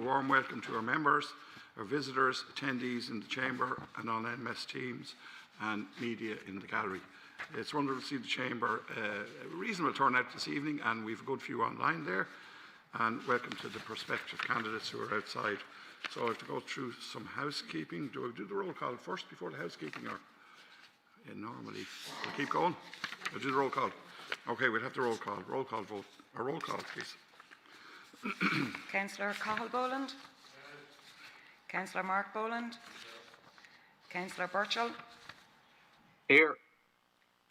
warm welcome to our members, our visitors, attendees in the Chamber and on NMS Teams and media in the gallery. It's wonderful to see the Chamber, a reasonable turnout this evening, and we've a good few online there. And welcome to the prospective candidates who are outside. So I have to go through some housekeeping. Do I do the roll call first before the housekeeping, or normally we'll keep going? We'll do the roll call. Okay, we'll have the roll call. Roll call vote. A roll call, please. Councillor Cahill Boland. Councillor Mark Boland. Councillor Burchell. Here.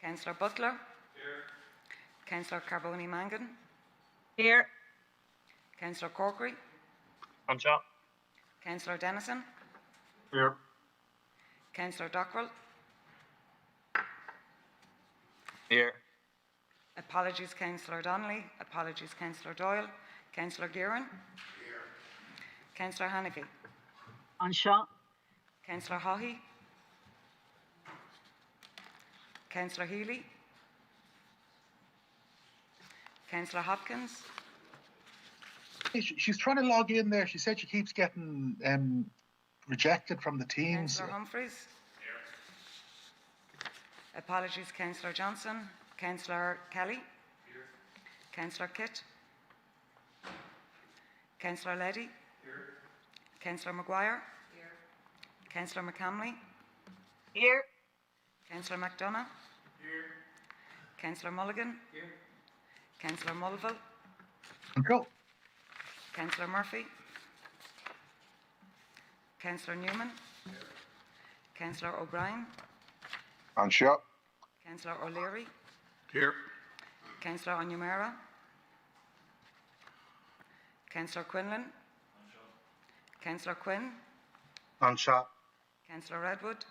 Councillor Butler. Here. Councillor Carboni Mangan. Here. Councillor Corkery. On shop. Councillor Dennison. Here. Councillor Dockrell. Here. Apologies, Councillor Donnelly. Apologies, Councillor Doyle. Councillor Guerin. Here. Councillor Hannigy. On shot. Councillor Haughey. Councillor Healy. Councillor Hopkins. She's trying to log in there. She said she keeps getting rejected from the Teams. Councillor Humphreys. Here. Apologies, Councillor Johnson. Councillor Kelly. Here. Councillor Kitt. Councillor Leddy. Here. Councillor Maguire. Here. Councillor McCamley. Here. Councillor McDonough. Here. Councillor Mulligan. Here. Councillor Mulville. Go. Councillor Murphy. Councillor Newman. Here. Councillor O'Brien. On shot. Councillor O'Leary. Here. Councillor Onumera. Councillor Quinlan. Councillor Quinn. On shot. Councillor Redwood.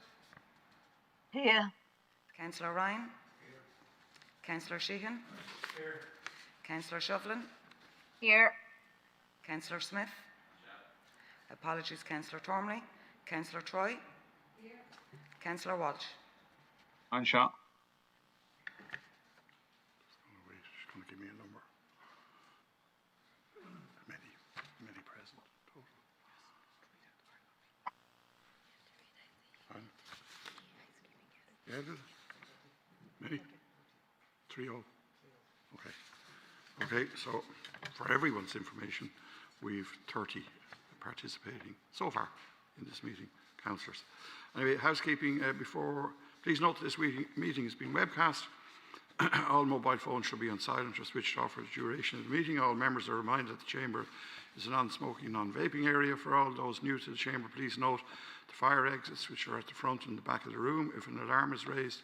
Here. Councillor Ryan. Councillor Sheehan. Here. Councillor Shovlin. Here. Councillor Smith. Apologies, Councillor Tormley. Councillor Troy. Councillor Walsh. On shop. Wait, she's going to give me a number. Many present total. Fine. Yeah, did it? Many? 3-0. Okay. Okay, so for everyone's information, we've 30 participating so far in this meeting, councillors. Anyway, housekeeping please note that this meeting has been webcast. All mobile phones should be on silent or switched off for the duration of the meeting. All members are reminded that the Chamber is a non-smoking, non-vaping area. For all those new to the Chamber, please note the fire exits which are at the front and the back of the room. If an alarm is raised,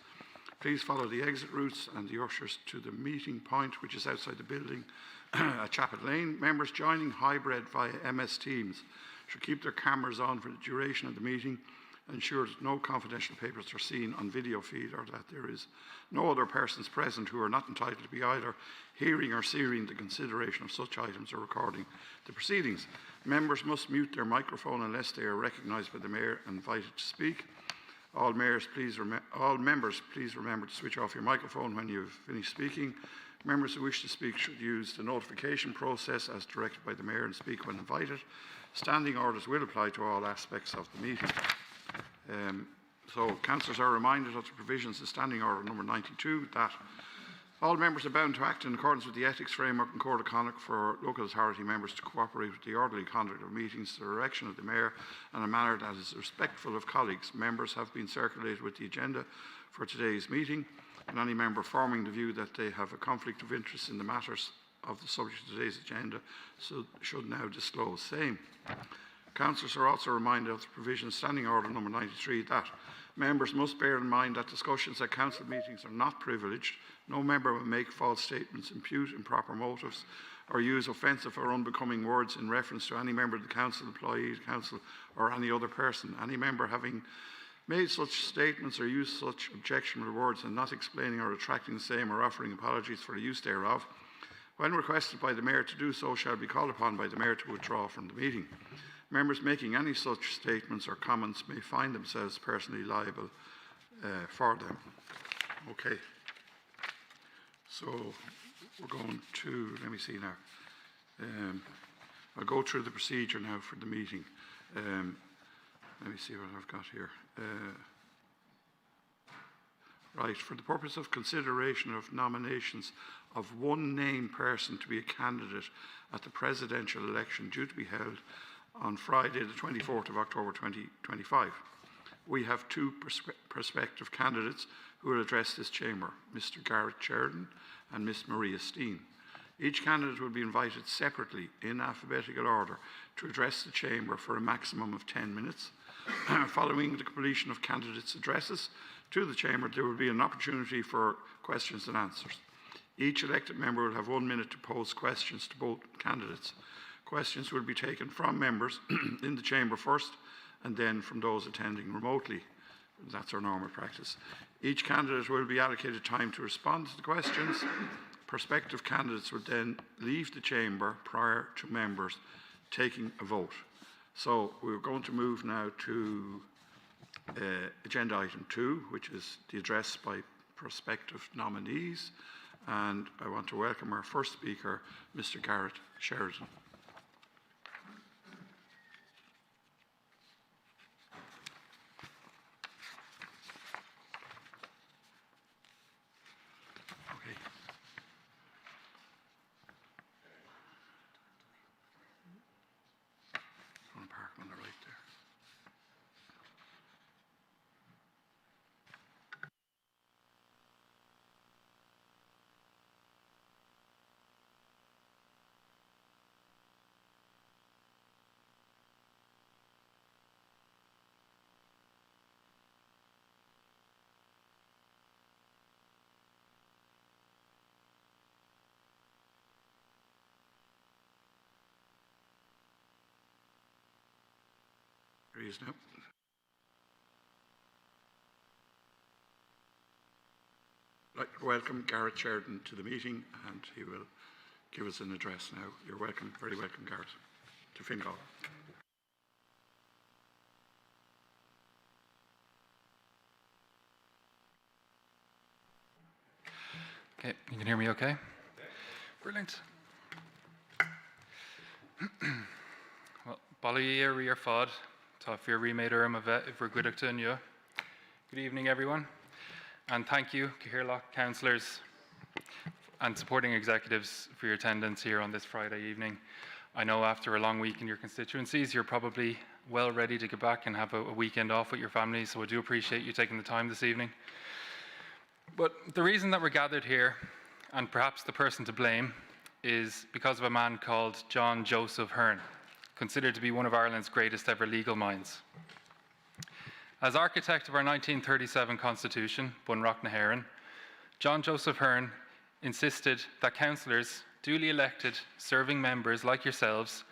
please follow the exit routes and the ushers to the meeting point, which is outside the building at Chapel Lane. Members joining hybrid via MS Teams should keep their cameras on for the duration of the meeting. Ensure that no confidential papers are seen on video feed, or that there is no other persons present who are not entitled to be either hearing or seeing the consideration of such items or recording the proceedings. Members must mute their microphone unless they are recognised by the Mayor and invited to speak. All members, please remember to switch off your microphone when you've finished speaking. Members who wish to speak should use the notification process as directed by the Mayor and speak when invited. Standing orders will apply to all aspects of the meeting. So councillors are reminded of the provisions of Standing Order number 92 that all members are bound to act in accordance with the ethics framework and code of conduct for local authority members to cooperate with the orderly conduct of meetings to the direction of the Mayor in a manner that is respectful of colleagues. Members have been circulated with the agenda for today's meeting, and any member forming the view that they have a conflict of interest in the matters of the subject of today's agenda should now disclose same. Councillors are also reminded of the provision Standing Order number 93 that members must bear in mind that discussions at council meetings are not privileged. No member will make false statements, impute improper motives, or use offensive or unbecoming words in reference to any member of the council, employee of the council, or any other person. Any member having made such statements or used such objectionable words and not explaining or retracting the same or offering apologies for the use thereof, when requested by the Mayor to do so, shall be called upon by the Mayor to withdraw from the meeting. Members making any such statements or comments may find themselves personally liable for them. Okay. So we're going to, let me see now. I'll go through the procedure now for the meeting. Let me see what I've got here. Right, for the purpose of consideration of nominations of one named person to be a candidate at the presidential election due to be held on Friday, the 24th of October 2025. We have two prospective candidates who will address this chamber, Mr. Garrett Sheridan and Miss Maria Steen. Each candidate will be invited separately in alphabetical order to address the chamber for a maximum of 10 minutes. Following the completion of candidates' addresses to the chamber, there will be an opportunity for questions and answers. Each elected member will have 1 minute to pose questions to both candidates. Questions will be taken from members in the chamber first, and then from those attending remotely. That's our normal practice. Each candidate will be allocated time to respond to the questions. Prospective candidates will then leave the chamber prior to members taking a vote. So we're going to move now to agenda item 2, which is the address by prospective nominees. And I want to welcome our first speaker, Mr. Garrett Sheridan. There he is now. I'd like to welcome Garrett Sheridan to the meeting, and he will give us an address now. You're welcome, very welcome, Garrett, to Fingal. Okay, you can hear me okay? Brilliant. Well, Ballot Rear Fod, Tafir Remade Mavet, if we're good at you. Good evening, everyone. And thank you, Cahirlock councillors and supporting executives for your attendance here on this Friday evening. I know after a long week in your constituencies, you're probably well ready to get back and have a weekend off with your families, so I do appreciate you taking the time this evening. But the reason that we're gathered here, and perhaps the person to blame, is because of a man called John Joseph Hearne, considered to be one of Ireland's greatest ever legal minds. As architect of our 1937 Constitution, Bunrock na Héireann, John Joseph Hearne insisted that councillors, duly elected serving members like yourselves,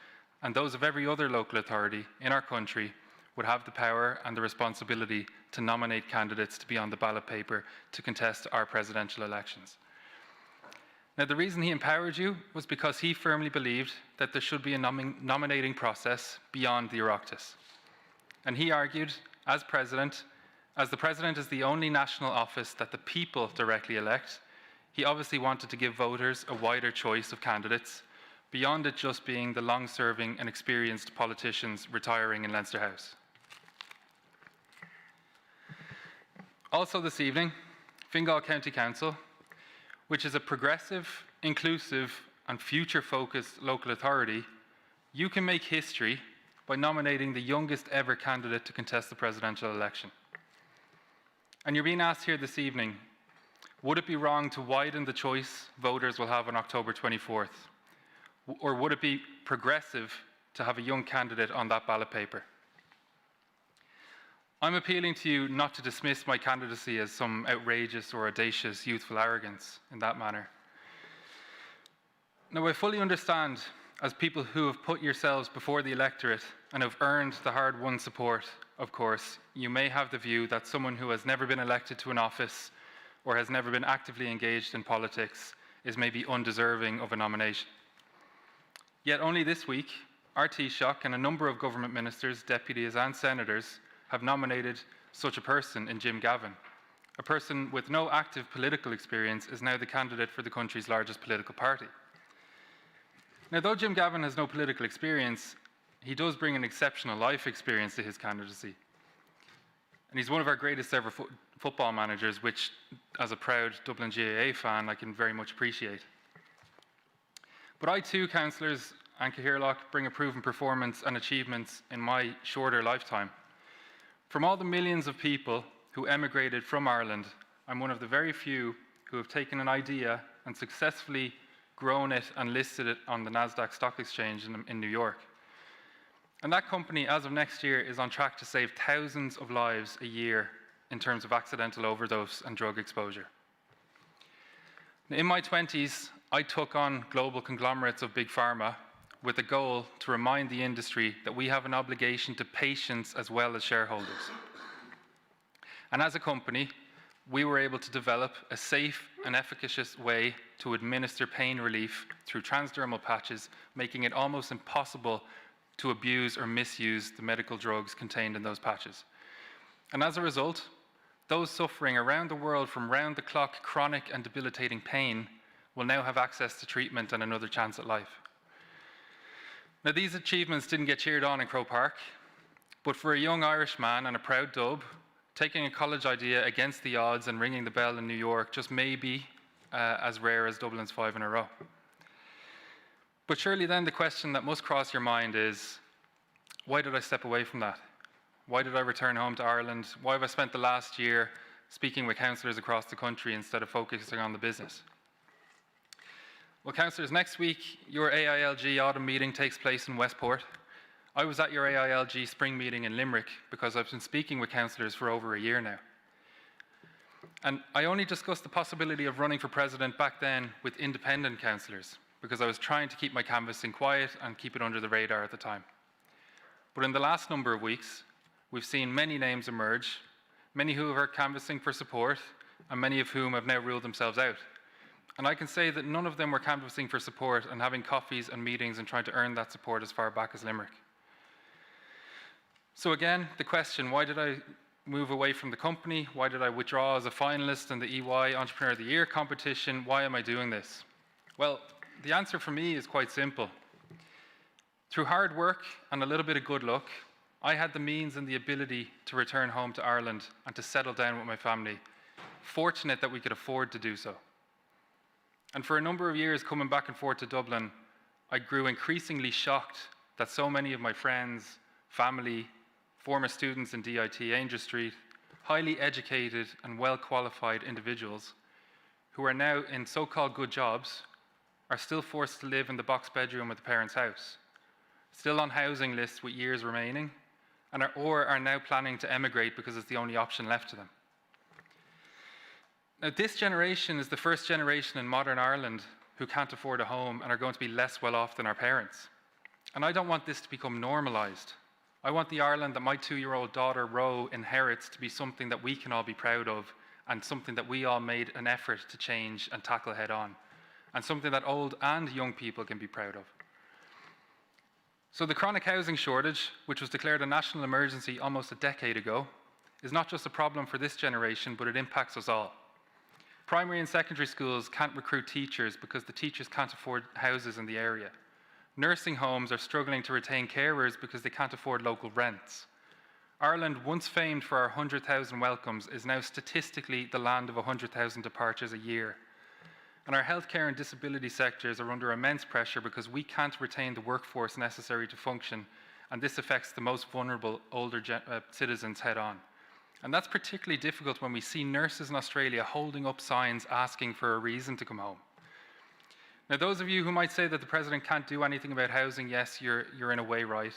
and those of every other local authority in our country, would have the power and the responsibility to nominate candidates to be on the ballot paper to contest our presidential elections. Now, the reason he empowered you was because he firmly believed that there should be a nominating process beyond the Oireachtas. And he argued, as the President is the only national office that the people directly elect, he obviously wanted to give voters a wider choice of candidates, beyond it just being the long-serving and experienced politicians retiring in Leinster House. Also this evening, Fingal County Council, which is a progressive, inclusive, and future-focused local authority, you can make history by nominating the youngest ever candidate to contest the presidential election. And you're being asked here this evening, would it be wrong to widen the choice voters will have on October 24th? Or would it be progressive to have a young candidate on that ballot paper? I'm appealing to you not to dismiss my candidacy as some outrageous or audacious youthful arrogance in that manner. Now, I fully understand, as people who have put yourselves before the electorate and have earned the hard-won support, of course, you may have the view that someone who has never been elected to an office or has never been actively engaged in politics is maybe undeserving of a nomination. Yet only this week, our Taoiseach and a number of government ministers, deputies and senators have nominated such a person in Jim Gavin. A person with no active political experience is now the candidate for the country's largest political party. Now, though Jim Gavin has no political experience, he does bring an exceptional life experience to his candidacy. And he's one of our greatest ever football managers, which, as a proud Dublin GAA fan, I can very much appreciate. But I too, councillors and Cathaoirleach, bring a proven performance and achievements in my shorter lifetime. From all the millions of people who emigrated from Ireland, I'm one of the very few who have taken an idea and successfully grown it and listed it on the NASDAQ Stock Exchange in New York. And that company, as of next year, is on track to save thousands of lives a year in terms of accidental overdose and drug exposure. In my 20s, I took on global conglomerates of big pharma with a goal to remind the industry that we have an obligation to patients as well as shareholders. And as a company, we were able to develop a safe and efficacious way to administer pain relief through transdermal patches, making it almost impossible to abuse or misuse the medical drugs contained in those patches. And as a result, those suffering around the world from round-the-clock chronic and debilitating pain will now have access to treatment and another chance at life. Now, these achievements didn't get cheered on in Croke Park, but for a young Irish man and a proud Dub, taking a college idea against the odds and ringing the bell in New York just may be as rare as Dublin's 5 in a row. But surely then the question that must cross your mind is, why did I step away from that? Why did I return home to Ireland? Why have I spent the last year speaking with councillors across the country instead of focusing on the business? Well, councillors, next week your AILG autumn meeting takes place in Westport. I was at your AILG spring meeting in Limerick because I've been speaking with councillors for over a year now. And I only discussed the possibility of running for president back then with independent councillors because I was trying to keep my canvassing quiet and keep it under the radar at the time. But in the last number of weeks, we've seen many names emerge, many who are canvassing for support, and many of whom have now ruled themselves out. And I can say that none of them were canvassing for support and having coffees and meetings and trying to earn that support as far back as Limerick. So again, the question, why did I move away from the company? Why did I withdraw as a finalist in the EY Entrepreneur of the Year competition? Why am I doing this? Well, the answer for me is quite simple. Through hard work and a little bit of good luck, I had the means and the ability to return home to Ireland and to settle down with my family. Fortunate that we could afford to do so. And for a number of years coming back and forth to Dublin, I grew increasingly shocked that so many of my friends, family, former students in DIT Angel Street, highly educated and well-qualified individuals who are now in so-called good jobs are still forced to live in the box bedroom of the parents' house, still on housing lists with years remaining, and are now planning to emigrate because it's the only option left to them. Now, this generation is the first generation in modern Ireland who can't afford a home and are going to be less well off than our parents. And I don't want this to become normalised. I want the Ireland that my 2-year-old daughter, Ro, inherits to be something that we can all be proud of and something that we all made an effort to change and tackle head on, and something that old and young people can be proud of. So the chronic housing shortage, which was declared a national emergency almost a decade ago, is not just a problem for this generation, but it impacts us all. Primary and secondary schools can't recruit teachers because the teachers can't afford houses in the area. Nursing homes are struggling to retain carers because they can't afford local rents. Ireland, once famed for our 100,000 welcomes, is now statistically the land of 100,000 departures a year. And our healthcare and disability sectors are under immense pressure because we can't retain the workforce necessary to function, and this affects the most vulnerable older citizens head on. And that's particularly difficult when we see nurses in Australia holding up signs asking for a reason to come home. Now, those of you who might say that the President can't do anything about housing, yes, you're in a way right.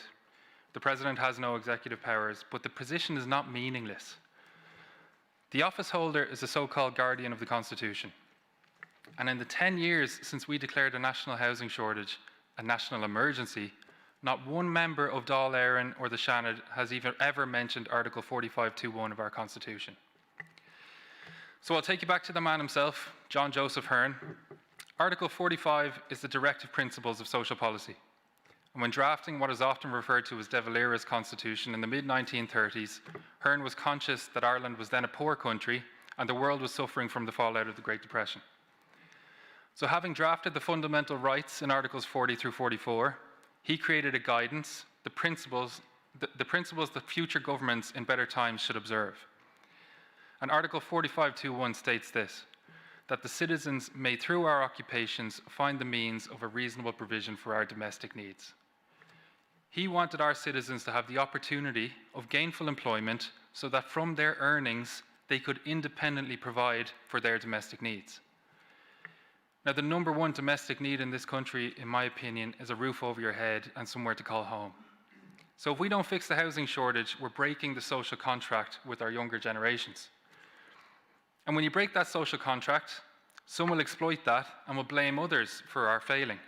The President has no executive powers, but the position is not meaningless. The office holder is a so-called guardian of the Constitution. And in the 10 years since we declared a national housing shortage a national emergency, not one member of Dáil Éireann or the Seanad has even ever mentioned Article 45(2)(1) of our Constitution. So I'll take you back to the man himself, John Joseph Hearn. Article 45 is the directive principles of social policy. And when drafting what is often referred to as De Valera's constitution in the mid-1930s, Hearn was conscious that Ireland was then a poor country and the world was suffering from the fallout of the Great Depression. So having drafted the fundamental rights in Articles 40 through 44, he created a guidance, the principles that future governments in better times should observe. And Article 45.2.1 states this, that the citizens may through our occupations find the means of a reasonable provision for our domestic needs. He wanted our citizens to have the opportunity of gainful employment so that from their earnings they could independently provide for their domestic needs. Now, the number one domestic need in this country, in my opinion, is a roof over your head and somewhere to call home. So if we don't fix the housing shortage, we're breaking the social contract with our younger generations. And when you break that social contract, some will exploit that and will blame others for our failing.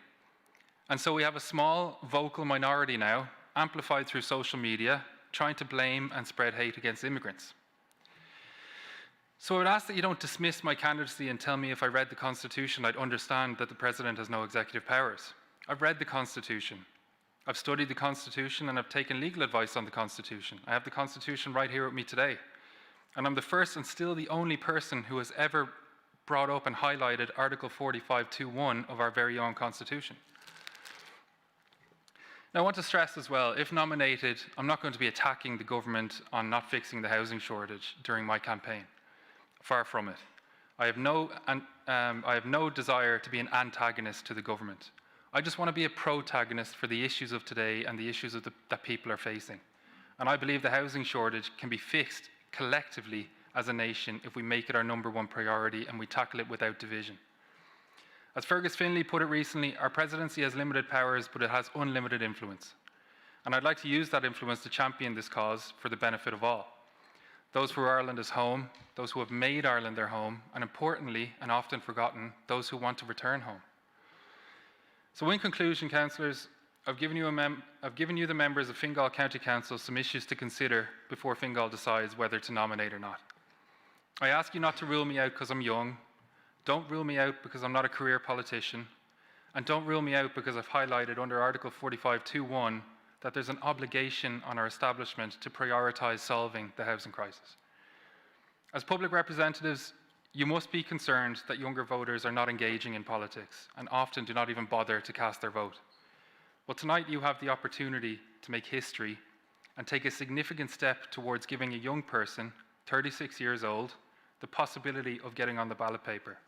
And so we have a small, vocal minority now, amplified through social media, trying to blame and spread hate against immigrants. So I would ask that you don't dismiss my candidacy and tell me if I read the Constitution, I'd understand that the President has no executive powers. I've read the Constitution. I've studied the Constitution and I've taken legal advice on the Constitution. I have the Constitution right here with me today. And I'm the first and still the only person who has ever brought up and highlighted Article 45.2.1 of our very own Constitution. Now, I want to stress as well, if nominated, I'm not going to be attacking the government on not fixing the housing shortage during my campaign. Far from it. I have no desire to be an antagonist to the government. I just want to be a protagonist for the issues of today and the issues that people are facing. And I believe the housing shortage can be fixed collectively as a nation if we make it our number one priority and we tackle it without division. As Fergus Finlay put it recently, our presidency has limited powers, but it has unlimited influence. And I'd like to use that influence to champion this cause for the benefit of all. Those who Ireland is home, those who have made Ireland their home, and importantly, and often forgotten, those who want to return home. So in conclusion, councillors, I've given you the members of Fingal County Council some issues to consider before Fingal decides whether to nominate or not. I ask you not to rule me out because I'm young, don't rule me out because I'm not a career politician, and don't rule me out because I've highlighted under Article 45.2.1 that there's an obligation on our establishment to prioritise solving the housing crisis. As public representatives, you must be concerned that younger voters are not engaging in politics and often do not even bother to cast their vote. But tonight you have the opportunity to make history and take a significant step towards giving a young person, 36 years old, the possibility of getting on the ballot paper.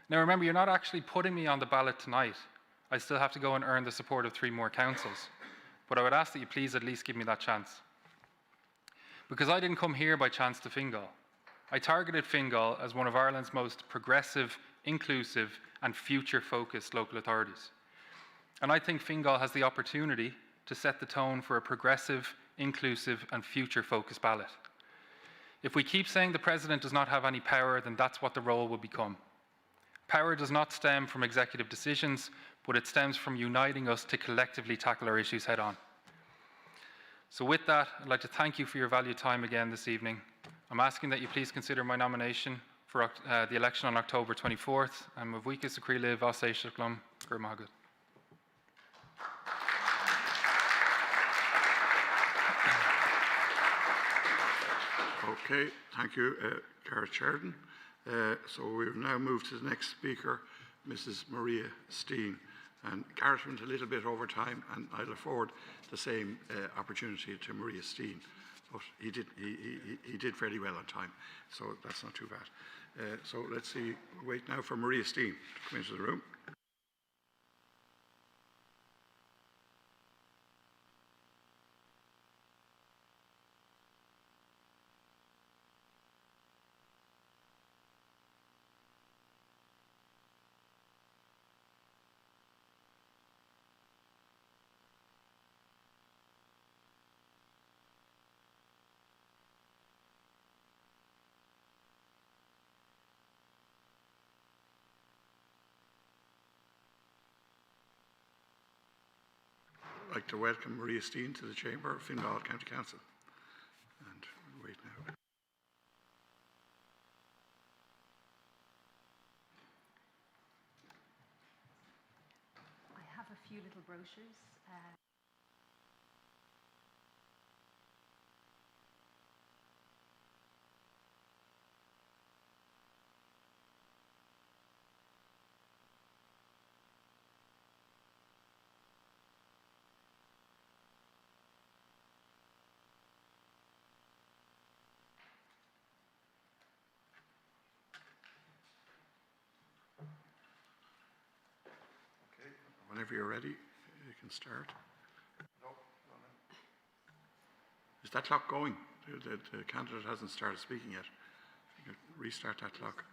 Now remember, you're not actually putting me on the ballot tonight. I still have to go and earn the support of 3 more councils. But I would ask that you please at least give me that chance. Because I didn't come here by chance to Fingal. I targeted Fingal as one of Ireland's most progressive, inclusive and future-focused local authorities. And I think Fingal has the opportunity to set the tone for a progressive, inclusive and future-focused ballot. If we keep saying the President does not have any power, then that's what the role will become. Power does not stem from executive decisions, but it stems from uniting us to collectively tackle our issues head on. So with that, I'd like to thank you for your valued time again this evening. I'm asking that you please consider my nomination for the election on October 24th, and with weekis a live Osseishlum, Gurmagud. Okay, thank you, Garrett Sheridan. So we've now moved to the next speaker, Mrs. Maria Steen. And Garrett went a little bit over time, and I'll afford the same opportunity to Maria Steen. But he did fairly well on time, so that's not too bad. So let's see, wait now for Maria Steen to come into the room. I'd like to welcome Maria Steen to the Chamber of Fingal County Council. And we'll wait now. I have a few little brochures. Whenever you're ready, you can start. Is that clock going? The candidate hasn't started speaking yet. You can restart that clock.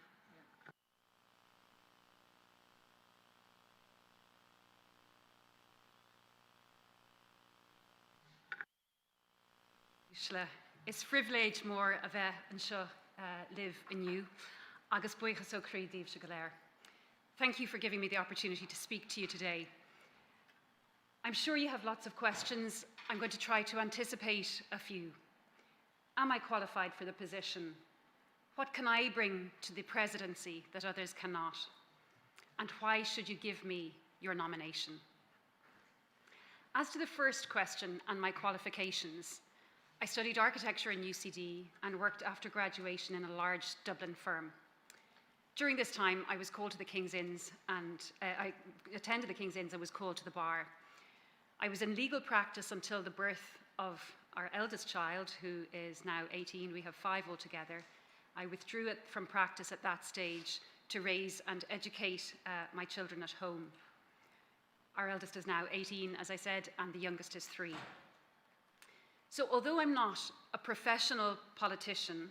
Is privilege more a bheith an seo live in you, agus buochas so creatív se go léir. Thank you for giving me the opportunity to speak to you today. I'm sure you have lots of questions. I'm going to try to anticipate a few. Am I qualified for the position? What can I bring to the presidency that others cannot? And why should you give me your nomination? As to the first question and my qualifications, I studied architecture in UCD and worked after graduation in a large Dublin firm. During this time, I was called to the King's Inns and I attended the King's Inns and was called to the bar. I was in legal practice until the birth of our eldest child, who is now 18. We have 5 altogether. I withdrew it from practice at that stage to raise and educate my children at home. Our eldest is now 18, as I said, and the youngest is 3. So although I'm not a professional politician,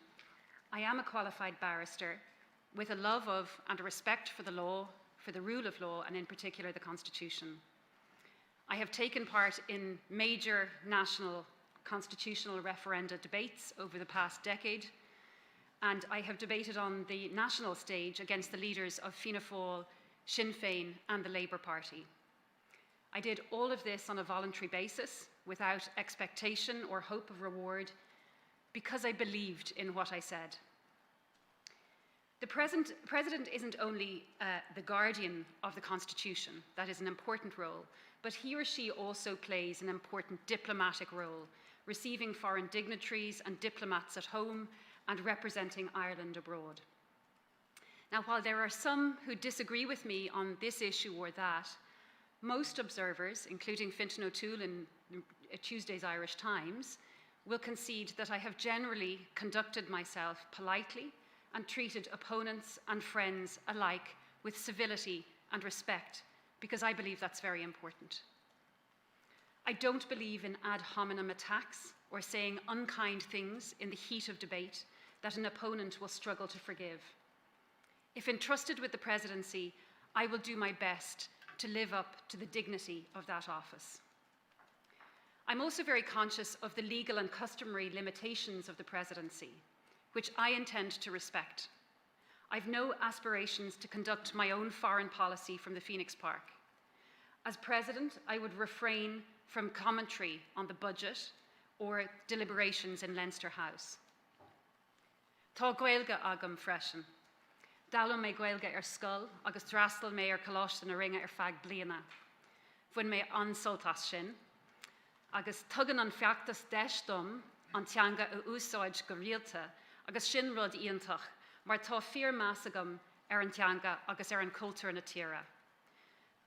I am a qualified barrister with a love of and a respect for the law, for the rule of law, and in particular the Constitution. I have taken part in major national constitutional referenda debates over the past decade, and I have debated on the national stage against the leaders of Fianna Fáil, Sinn Féin, and the Labour Party. I did all of this on a voluntary basis, without expectation or hope of reward, because I believed in what I said. The President isn't only the guardian of the Constitution, that is an important role, but he or she also plays an important diplomatic role, receiving foreign dignitaries and diplomats at home and representing Ireland abroad. Now, while there are some who disagree with me on this issue or that, most observers, including Fintan O'Toole in Tuesday's Irish Times, will concede that I have generally conducted myself politely and treated opponents and friends alike with civility and respect, because I believe that's very important. I don't believe in ad hominem attacks or saying unkind things in the heat of debate that an opponent will struggle to forgive. If entrusted with the presidency, I will do my best to live up to the dignity of that office. I'm also very conscious of the legal and customary limitations of the presidency, which I intend to respect. I've no aspirations to conduct my own foreign policy from the Phoenix Park. As president, I would refrain from commentary on the budget or deliberations in Leinster House. Tá Gaeilge agam freisin. Dalam mé Gaeilge scoil, agus drastal mé coláiste na ringe fag bliana. Bhain mé ansoltas sin, agus tugan an feachtas deisdom an teanga úsáid go rialta, agus sin rud íontach, mar tá fíor measagam an teanga agus an cultúr na tíre.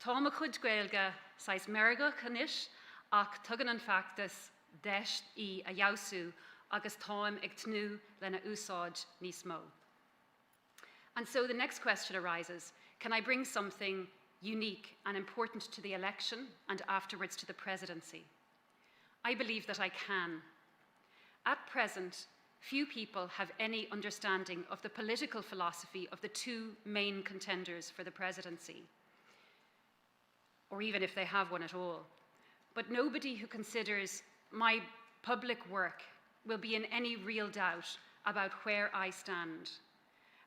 Tá a chud Gaeilge sais merga canis, ach tugan an feachtas deist í a jausú, agus táim ag tnú lena úsáid níos mó. And so the next question arises, can I bring something unique and important to the election and afterwards to the presidency? I believe that I can. At present, few people have any understanding of the political philosophy of the 2 main contenders for the presidency, or even if they have one at all. But nobody who considers my public work will be in any real doubt about where I stand.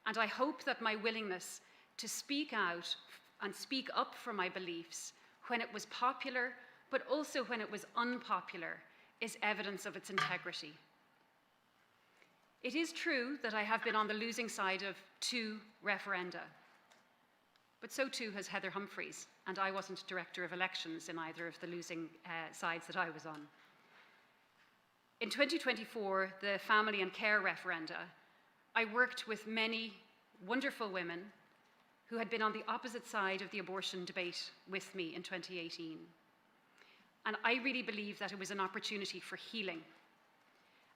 And I hope that my willingness to speak out and speak up for my beliefs when it was popular, but also when it was unpopular, is evidence of its integrity. It is true that I have been on the losing side of 2 referenda, but so too has Heather Humphreys, and I wasn't director of elections in either of the losing sides that I was on. In 2024, the family and care referenda, I worked with many wonderful women who had been on the opposite side of the abortion debate with me in 2018. And I really believe that it was an opportunity for healing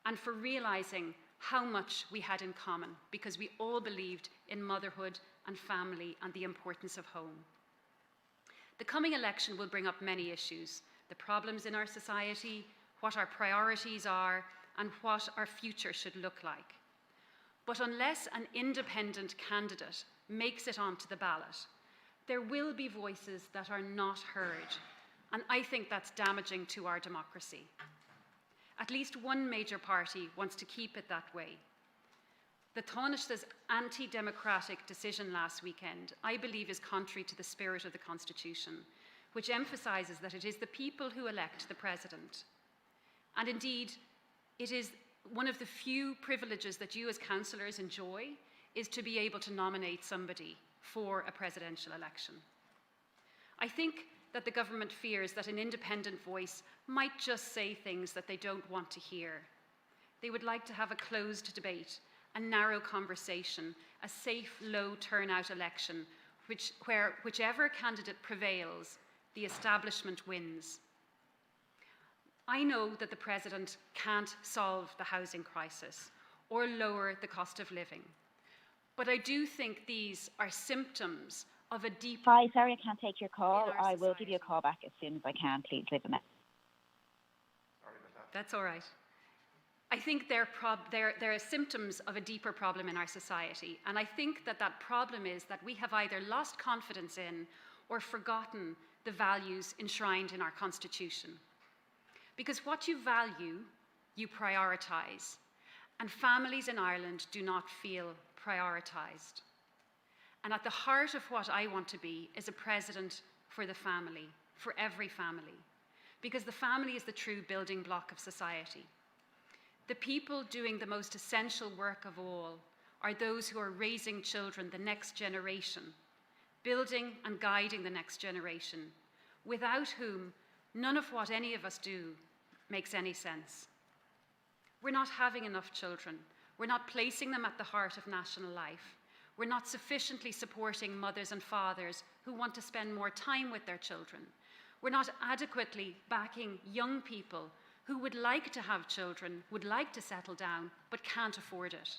and for realizing how much we had in common, because we all believed in motherhood and family and the importance of home. The coming election will bring up many issues, the problems in our society, what our priorities are, and what our future should look like. But unless an independent candidate makes it onto the ballot, there will be voices that are not heard, and I think that's damaging to our democracy. At least one major party wants to keep it that way. The Taoiseach's anti-democratic decision last weekend, I believe, is contrary to the spirit of the Constitution, which emphasises that it is the people who elect the President. And indeed, it is one of the few privileges that you as councillors enjoy is to be able to nominate somebody for a presidential election. I think that the government fears that an independent voice might just say things that they don't want to hear. They would like to have a closed debate, a narrow conversation, a safe, low turnout election, where whichever candidate prevails, the establishment wins. I know that the President can't solve the housing crisis or lower the cost of living, but I do think these are symptoms of a deep... Hi, sorry I can't take your call. in our I will give you a society. call back as soon as I can. Please leave a message. That's all right. I think they're symptoms of a deeper problem in our society. And I think that that problem is that we have either lost confidence in or forgotten the values enshrined in our Constitution. Because what you value, you prioritise. And families in Ireland do not feel prioritised. And at the heart of what I want to be is a president for the family, for every family. Because the family is the true building block of society. The people doing the most essential work of all are those who are raising children, the next generation, building and guiding the next generation, without whom none of what any of us do makes any sense. We're not having enough children. We're not placing them at the heart of national life. We're not sufficiently supporting mothers and fathers who want to spend more time with their children. We're not adequately backing young people who would like to have children, would like to settle down, but can't afford it.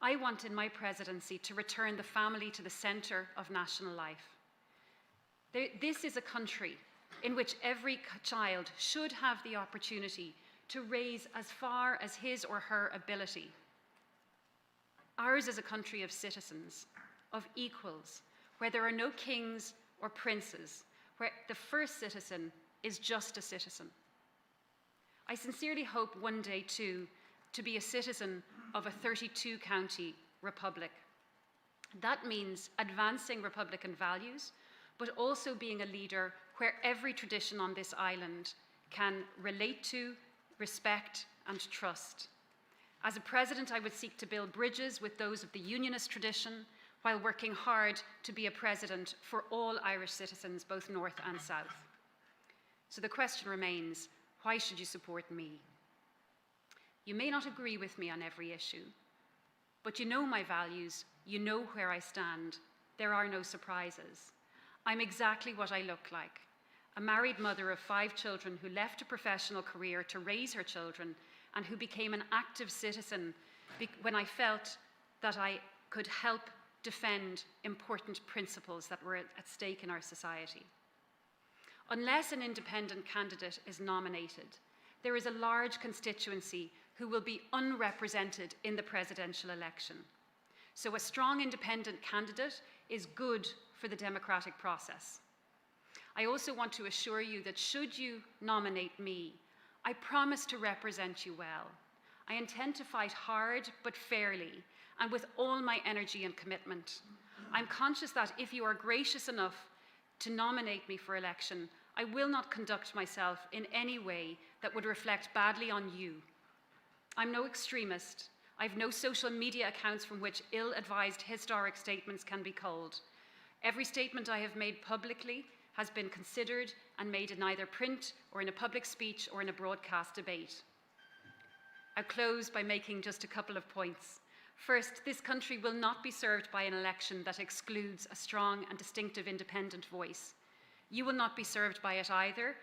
I want in my presidency to return the family to the centre of national life. This is a country in which every child should have the opportunity to raise as far as his or her ability. Ours is a country of citizens, of equals, where there are no kings or princes, where the first citizen is just a citizen. I sincerely hope one day, too, to be a citizen of a 32-county republic. That means advancing Republican values, but also being a leader where every tradition on this island can relate to, respect, and trust. As a president, I would seek to build bridges with those of the unionist tradition while working hard to be a president for all Irish citizens, both north and south. So the question remains, why should you support me? You may not agree with me on every issue, but you know my values, you know where I stand. There are no surprises. I'm exactly what I look like, a married mother of 5 children who left a professional career to raise her children and who became an active citizen when I felt that I could help defend important principles that were at stake in our society. Unless an independent candidate is nominated, there is a large constituency who will be unrepresented in the presidential election. So a strong independent candidate is good for the democratic process. I also want to assure you that should you nominate me, I promise to represent you well. I intend to fight hard but fairly and with all my energy and commitment. I'm conscious that if you are gracious enough to nominate me for election, I will not conduct myself in any way that would reflect badly on you. I'm no extremist. I have no social media accounts from which ill-advised historic statements can be culled. Every statement I have made publicly has been considered and made in either print or in a public speech or in a broadcast debate. I'll close by making just a couple of points. First, this country will not be served by an election that excludes a strong and distinctive independent voice. You will not be served by it either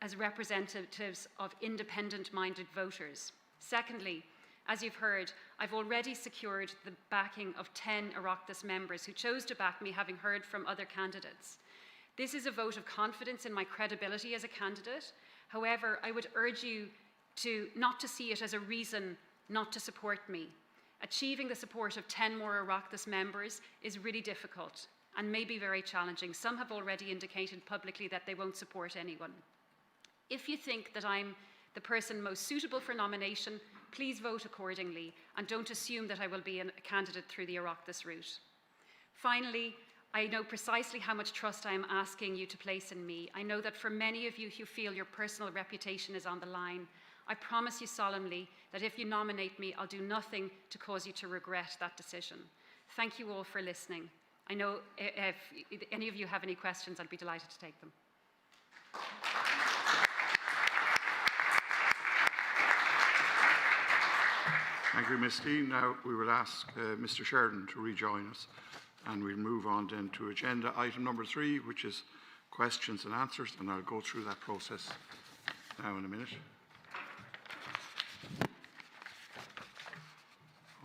as representatives of independent-minded voters. Secondly, as you've heard, I've already secured the backing of 10 Oireachtas members who chose to back me, having heard from other candidates. This is a vote of confidence in my credibility as a candidate. However, I would urge you not to see it as a reason not to support me. Achieving the support of 10 more Oireachtas members is really difficult and may be very challenging. Some have already indicated publicly that they won't support anyone. If you think that I'm the person most suitable for nomination, please vote accordingly and don't assume that I will be a candidate through the Oireachtas route. Finally, I know precisely how much trust I am asking you to place in me. I know that for many of you who feel your personal reputation is on the line, I promise you solemnly that if you nominate me, I'll do nothing to cause you to regret that decision. Thank you all for listening. I know if any of you have any questions, I'd be delighted to take them. Thank you, Ms. Steen. Now we will ask Mr. Sheridan to rejoin us, and we'll move on then to agenda item number 3, which is questions and answers, and I'll go through that process now in a minute.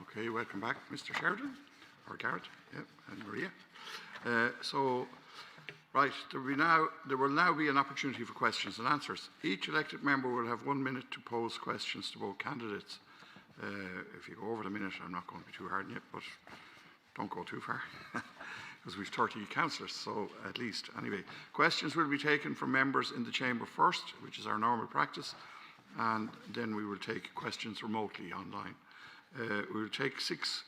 Okay, welcome back, Mr. Sheridan, or Garrett, and Maria. There will now be an opportunity for questions and answers. Each elected member will have 1 minute to pose questions to both candidates. If you go over the minute, I'm not going to be too hard on you, but don't go too far, because we've 30 councillors, so at least. Anyway, questions will be taken from members in the chamber first, which is our normal practice, and then we will take questions remotely online. We will take six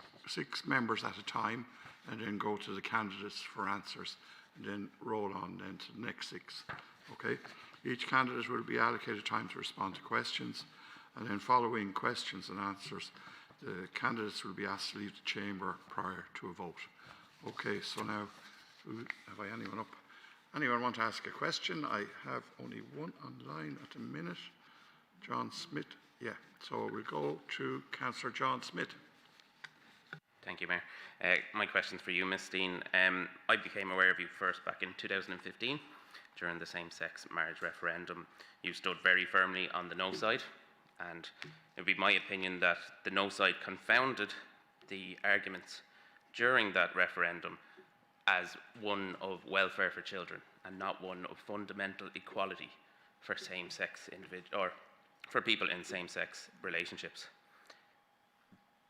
members at a time, and then go to the candidates for answers, and then roll on then to the next 6. Okay? Each candidate will be allocated time to respond to questions, and then following questions and answers, the candidates will be asked to leave the chamber prior to a vote. Okay, so now, have I anyone up? Anyone want to ask a question? I have only one online at the minute. John Smith. Yeah, so we'll go to Councillor John Smith. Thank you, Mayor. My question's for you, Ms. Steen. I became aware of you first back in 2015 during the same-sex marriage referendum. You stood very firmly on the no side, and it would be my opinion that the no side confounded the arguments during that referendum as one of welfare for children and not one of fundamental equality for same-sex individuals, or for people in same-sex relationships.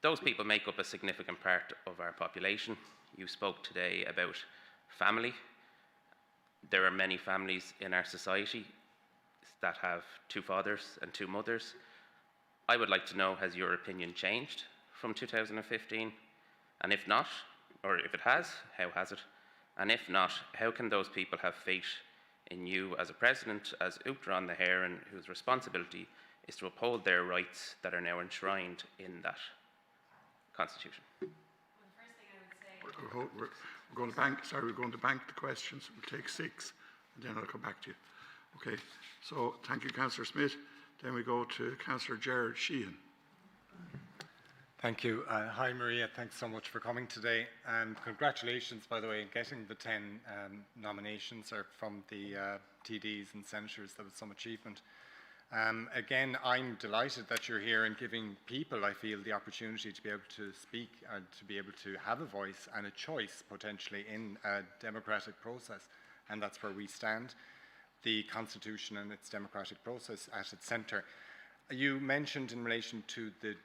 Those people make up a significant part of our population. You spoke today about family. There are many families in our society that have 2 fathers and 2 mothers. I would like to know, has your opinion changed from 2015? And if not, or if it has, how has it? And if not, how can those people have faith in you as a president, as Uachtaráin na hÉireann, whose responsibility is to uphold their rights that are now enshrined in that Constitution? Well, the first thing I would say... We're going to bank, sorry, we're going to bank the questions. We'll take 6, and then I'll come back to you. Okay, so thank you, Councillor Smith. Then we go to Councillor Garrett Sheridan. Thank you. Hi, Maria. Thanks so much for coming today. And congratulations, by the way, in getting the 10 nominations from the TDs and senators. That was some achievement. Again, I'm delighted that you're here and giving people, I feel, the opportunity to be able to speak and to be able to have a voice and a choice, potentially, in a democratic process. And that's where we stand. The Constitution and its democratic process at its centre. You mentioned in relation to the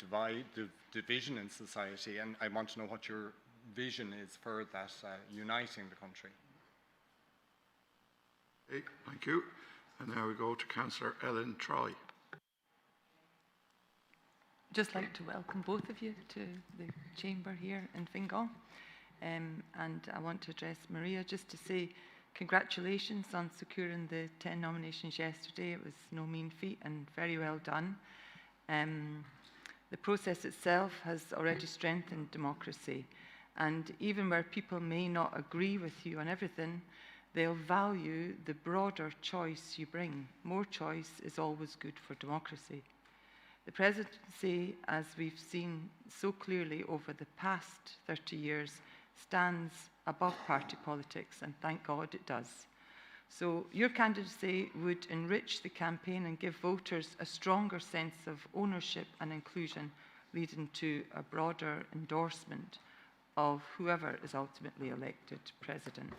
division in society, and I want to know what your vision is for that uniting the country. Okay, thank you. And now we go to Councillor Ellen Troy. Just like to welcome both of you to the chamber here in Fingal. And I want to address Maria just to say congratulations on securing the 10 nominations yesterday. It was no mean feat and very well done. The process itself has already strengthened democracy. And even where people may not agree with you on everything, they'll value the broader choice you bring. More choice is always good for democracy. The presidency, as we've seen so clearly over the past 30 years, stands above party politics, and thank God it does. So your candidacy would enrich the campaign and give voters a stronger sense of ownership and inclusion, leading to a broader endorsement of whoever is ultimately elected president.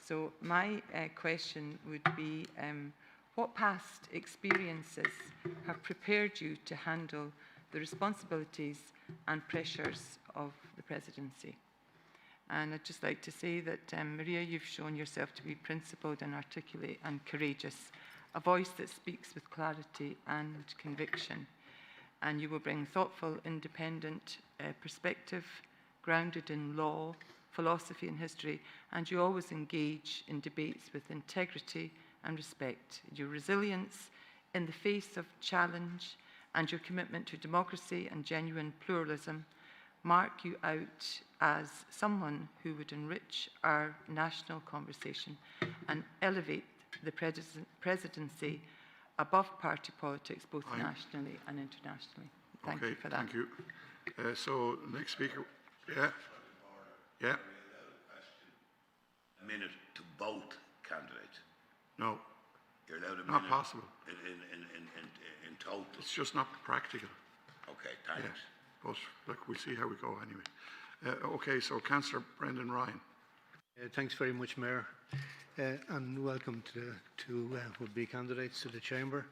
So my question would be, what past experiences have prepared you to handle the responsibilities and pressures of the presidency? And I'd just like to say that, Maria, you've shown yourself to be principled and articulate and courageous, a voice that speaks with clarity and conviction. And you will bring thoughtful, independent perspective, grounded in law, philosophy and history, and you always engage in debates with integrity and respect. Your resilience in the face of challenge and your commitment to democracy and genuine pluralism mark you out as someone who would enrich our national conversation and elevate the presidency above party politics, both nationally and internationally. Thank you for that. Thank you. So, next speaker. Yeah. Yeah. A minute to both candidates. No. You're allowed a minute. Not possible. In total. It's just not practical. Okay, thanks. Yeah. But look, we'll see how we go anyway. Okay, so Councillor Brendan Ryan. Thanks very much, Mayor, and welcome to would-be candidates to the Chamber.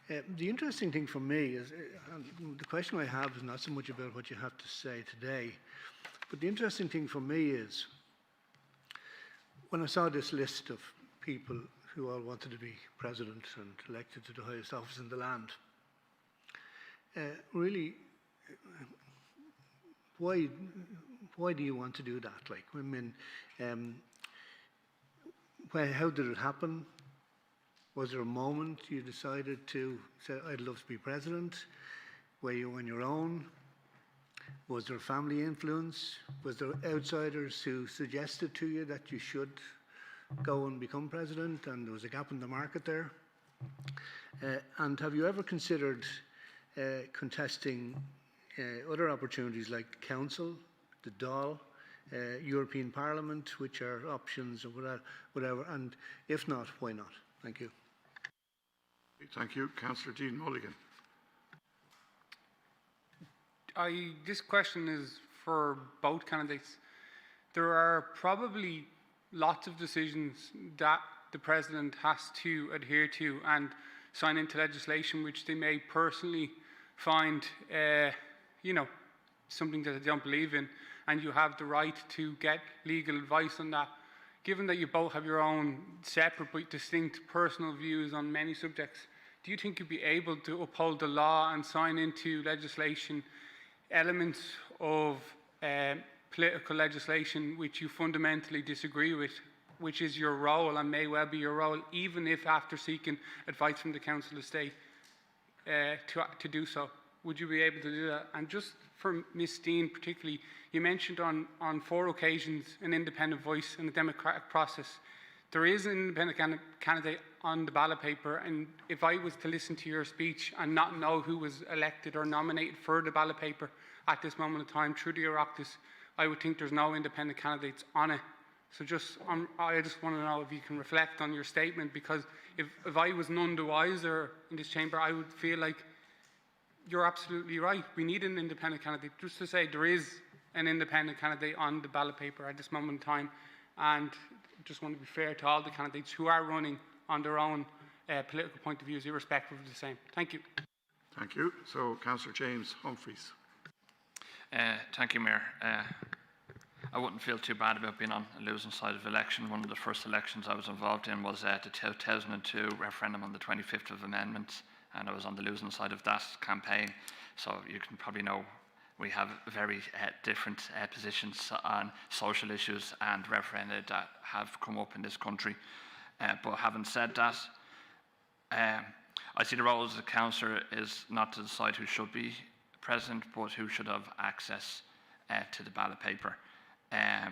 The interesting thing for me is, the question I have is not so much about what you have to say today, but the interesting thing for me is, when I saw this list of people who all wanted to be president and elected to the highest office in the land, really, why do you want to do that? Like, I mean, how did it happen? Was there a moment you decided to say, I'd love to be president? Were you on your own? Was there family influence? Was there outsiders who suggested to you that you should go and become president, and there was a gap in the market there? And have you ever considered contesting other opportunities like council, the Dáil, European Parliament, which are options or whatever, and if not, why not? Thank you. Thank you. Councillor Dean Mulligan. This question is for both candidates. There are probably lots of decisions that the President has to adhere to and sign into legislation which they may personally find, something that they don't believe in, and you have the right to get legal advice on that. Given that you both have your own separate but distinct personal views on many subjects, do you think you'd be able to uphold the law and sign into legislation elements of political legislation which you fundamentally disagree with, which is your role and may well be your role, even if after seeking advice from the Council of State to do so? Would you be able to do that? And just for Ms. Steen particularly, you mentioned on 4 occasions an independent voice in the democratic process. There is an independent candidate on the ballot paper, and if I was to listen to your speech and not know who was elected or nominated for the ballot paper at this moment in time through the Oireachtas, I would think there's no independent candidates on it. So I just want to know if you can reflect on your statement, because if I was none the wiser in this chamber, I would feel like you're absolutely right. We need an independent candidate. Just to say there is an independent candidate on the ballot paper at this moment in time, and just want to be fair to all the candidates who are running on their own political point of views, irrespective of the same. Thank you. Thank you. So, Councillor James Humphreys. Thank you, Mayor. I wouldn't feel too bad about being on the losing side of election. One of the first elections I was involved in was the 2002 referendum on the 25th of Amendments, and I was on the losing side of that campaign. So you can probably know we have very different positions on social issues and referenda that have come up in this country. But having said that, I see the role as a councillor is not to decide who should be president, but who should have access to the ballot paper. I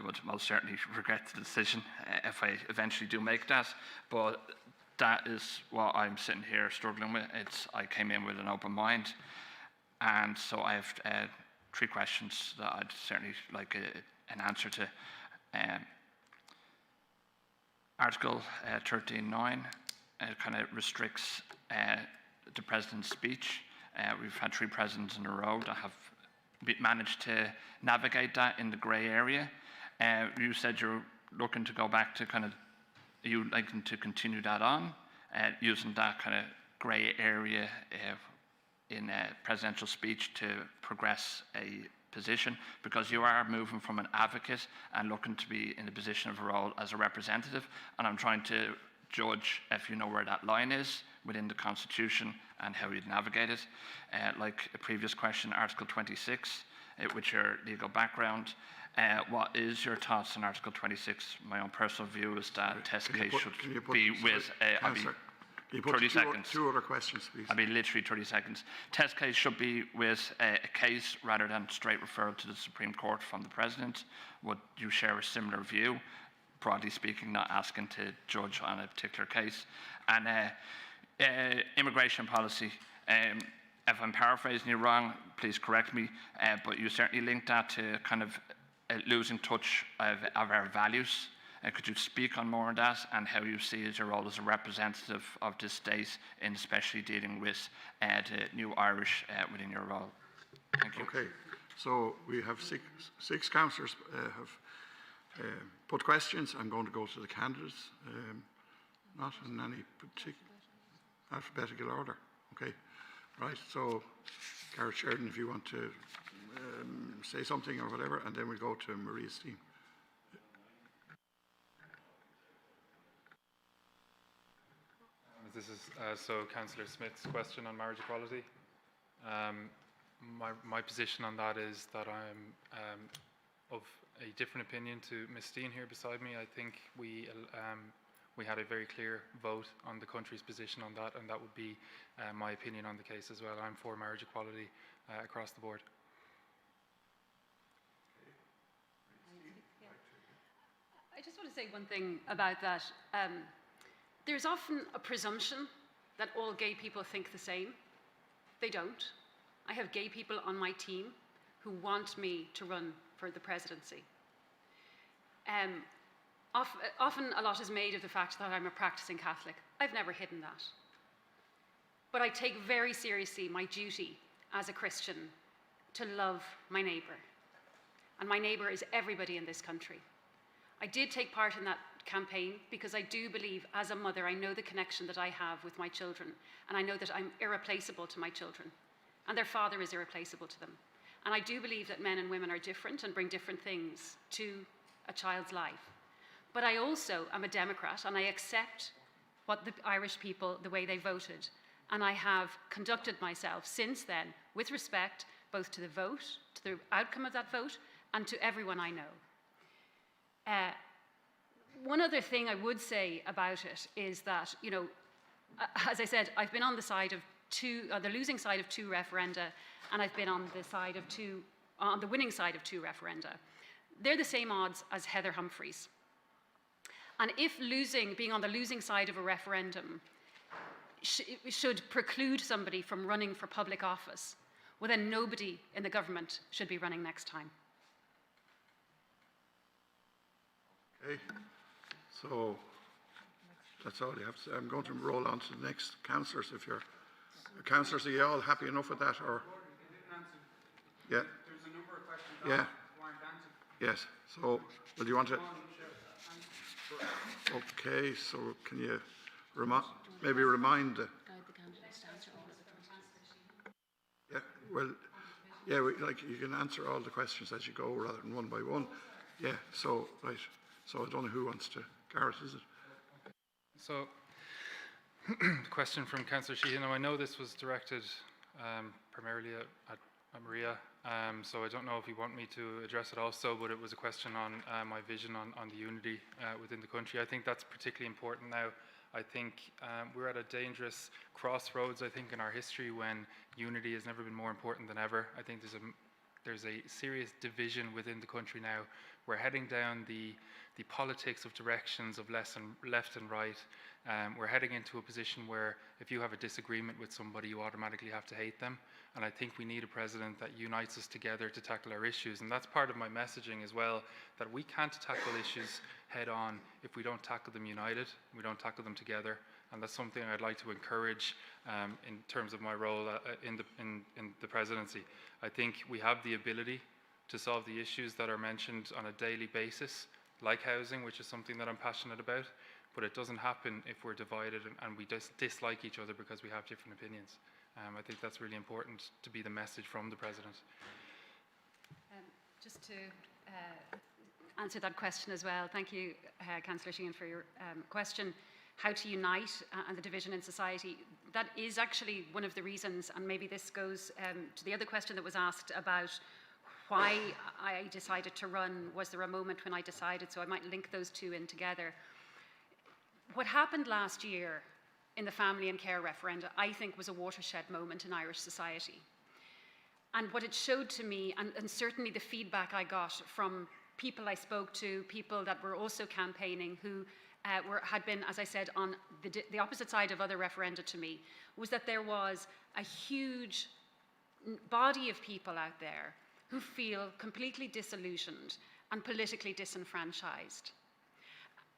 would most certainly regret the decision if I eventually do make that, but that is what I'm sitting here struggling with. I came in with an open mind, and so I have 3 questions that I'd certainly like an answer to. Article 13.9 kind of restricts the President's speech. We've had 3 presidents in a row that have managed to navigate that in the grey area. You said you're looking to go back to kind of, are you liking to continue that on, using that kind of grey area in a presidential speech to progress a position, because you are moving from an advocate and looking to be in a position of a role as a representative, and I'm trying to judge if you know where that line is within the Constitution and how you'd navigate it. Like a previous question, Article 26, with your legal background, what is your thoughts on Article 26? My own personal view is that a test case should be with, I'll be 30 seconds. Two other questions, please. I'll be literally 30 seconds. Test case should be with a case rather than straight referral to the Supreme Court from the President. Would you share a similar view? Broadly speaking, not asking to judge on a particular case. And immigration policy. If I'm paraphrasing you wrong, please correct me, but you certainly linked that to kind of losing touch of our values. Could you speak on more on that and how you see as your role as a representative of this state in especially dealing with the new Irish within your role? Thank you. Okay, so we have six councillors have put questions. I'm going to go to the candidates, not in any particular alphabetical order. Okay, right, so Garrett Sheridan, if you want to say something or whatever, and then we'll go to Maria Steen. This is so Councillor Smith's question on marriage equality. My position on that is that I'm of a different opinion to Ms. Steen here beside me. I think we had a very clear vote on the country's position on that, and that would be my opinion on the case as well. I'm for marriage equality across the board. I just want to say one thing about that. There's often a presumption that all gay people think the same. They don't. I have gay people on my team who want me to run for the presidency. Often a lot is made of the fact that I'm a practicing Catholic. I've never hidden that. But I take very seriously my duty as a Christian to love my neighbour. And my neighbour is everybody in this country. I did take part in that campaign because I do believe, as a mother, I know the connection that I have with my children, and I know that I'm irreplaceable to my children, and their father is irreplaceable to them. And I do believe that men and women are different and bring different things to a child's life. But I also am a Democrat, and I accept what the Irish people, the way they voted, and I have conducted myself since then with respect both to the vote, to the outcome of that vote, and to everyone I know. One other thing I would say about it is that, you know, as I said, I've been on the side of the losing side of two referenda, and I've been on the winning side of two referenda. They're the same odds as Heather Humphreys. And if being on the losing side of a referendum should preclude somebody from running for public office, well then nobody in the government should be running next time. Okay, so that's all you have to say. I'm going to roll on to the next councillors. If you're councillors, are you all happy enough with that? Or yeah, There's a number of questions yeah, weren't answered. yes. So, well, do you want to? Okay, so can you maybe remind the candidates to answer all of the questions. yeah, well, yeah, like you can answer all the questions as you go rather than one by one. Yeah, so right. So I don't know who wants to. Garrett, is it? So, the question from Councillor Sheehan. Now, I know this was directed primarily at Maria, so I don't know if you want me to address it also, but it was a question on my vision on the unity within the country. I think that's particularly important now. I think we're at a dangerous crossroads, I think, in our history when unity has never been more important than ever. I think there's a serious division within the country now. We're heading down the politics of directions of left and right. We're heading into a position where if you have a disagreement with somebody, you automatically have to hate them. And I think we need a president that unites us together to tackle our issues. And that's part of my messaging as well, that we can't tackle issues head on if we don't tackle them united, we don't tackle them together. And that's something I'd like to encourage in terms of my role in the presidency. I think we have the ability to solve the issues that are mentioned on a daily basis, like housing, which is something that I'm passionate about, but it doesn't happen if we're divided and we dislike each other because we have different opinions. I think that's really important to be the message from the President. Just to answer that question as well, thank you, Councillor Sheehan, for your question. How to unite and the division in society. That is actually one of the reasons, and maybe this goes to the other question that was asked about why I decided to run. Was there a moment when I decided? So I might link those two in together. What happened last year in the family and care referenda, I think, was a watershed moment in Irish society. And what it showed to me, and certainly the feedback I got from people I spoke to, people that were also campaigning, who had been, as I said, on the opposite side of other referenda to me, was that there was a huge body of people out there who feel completely disillusioned and politically disenfranchised.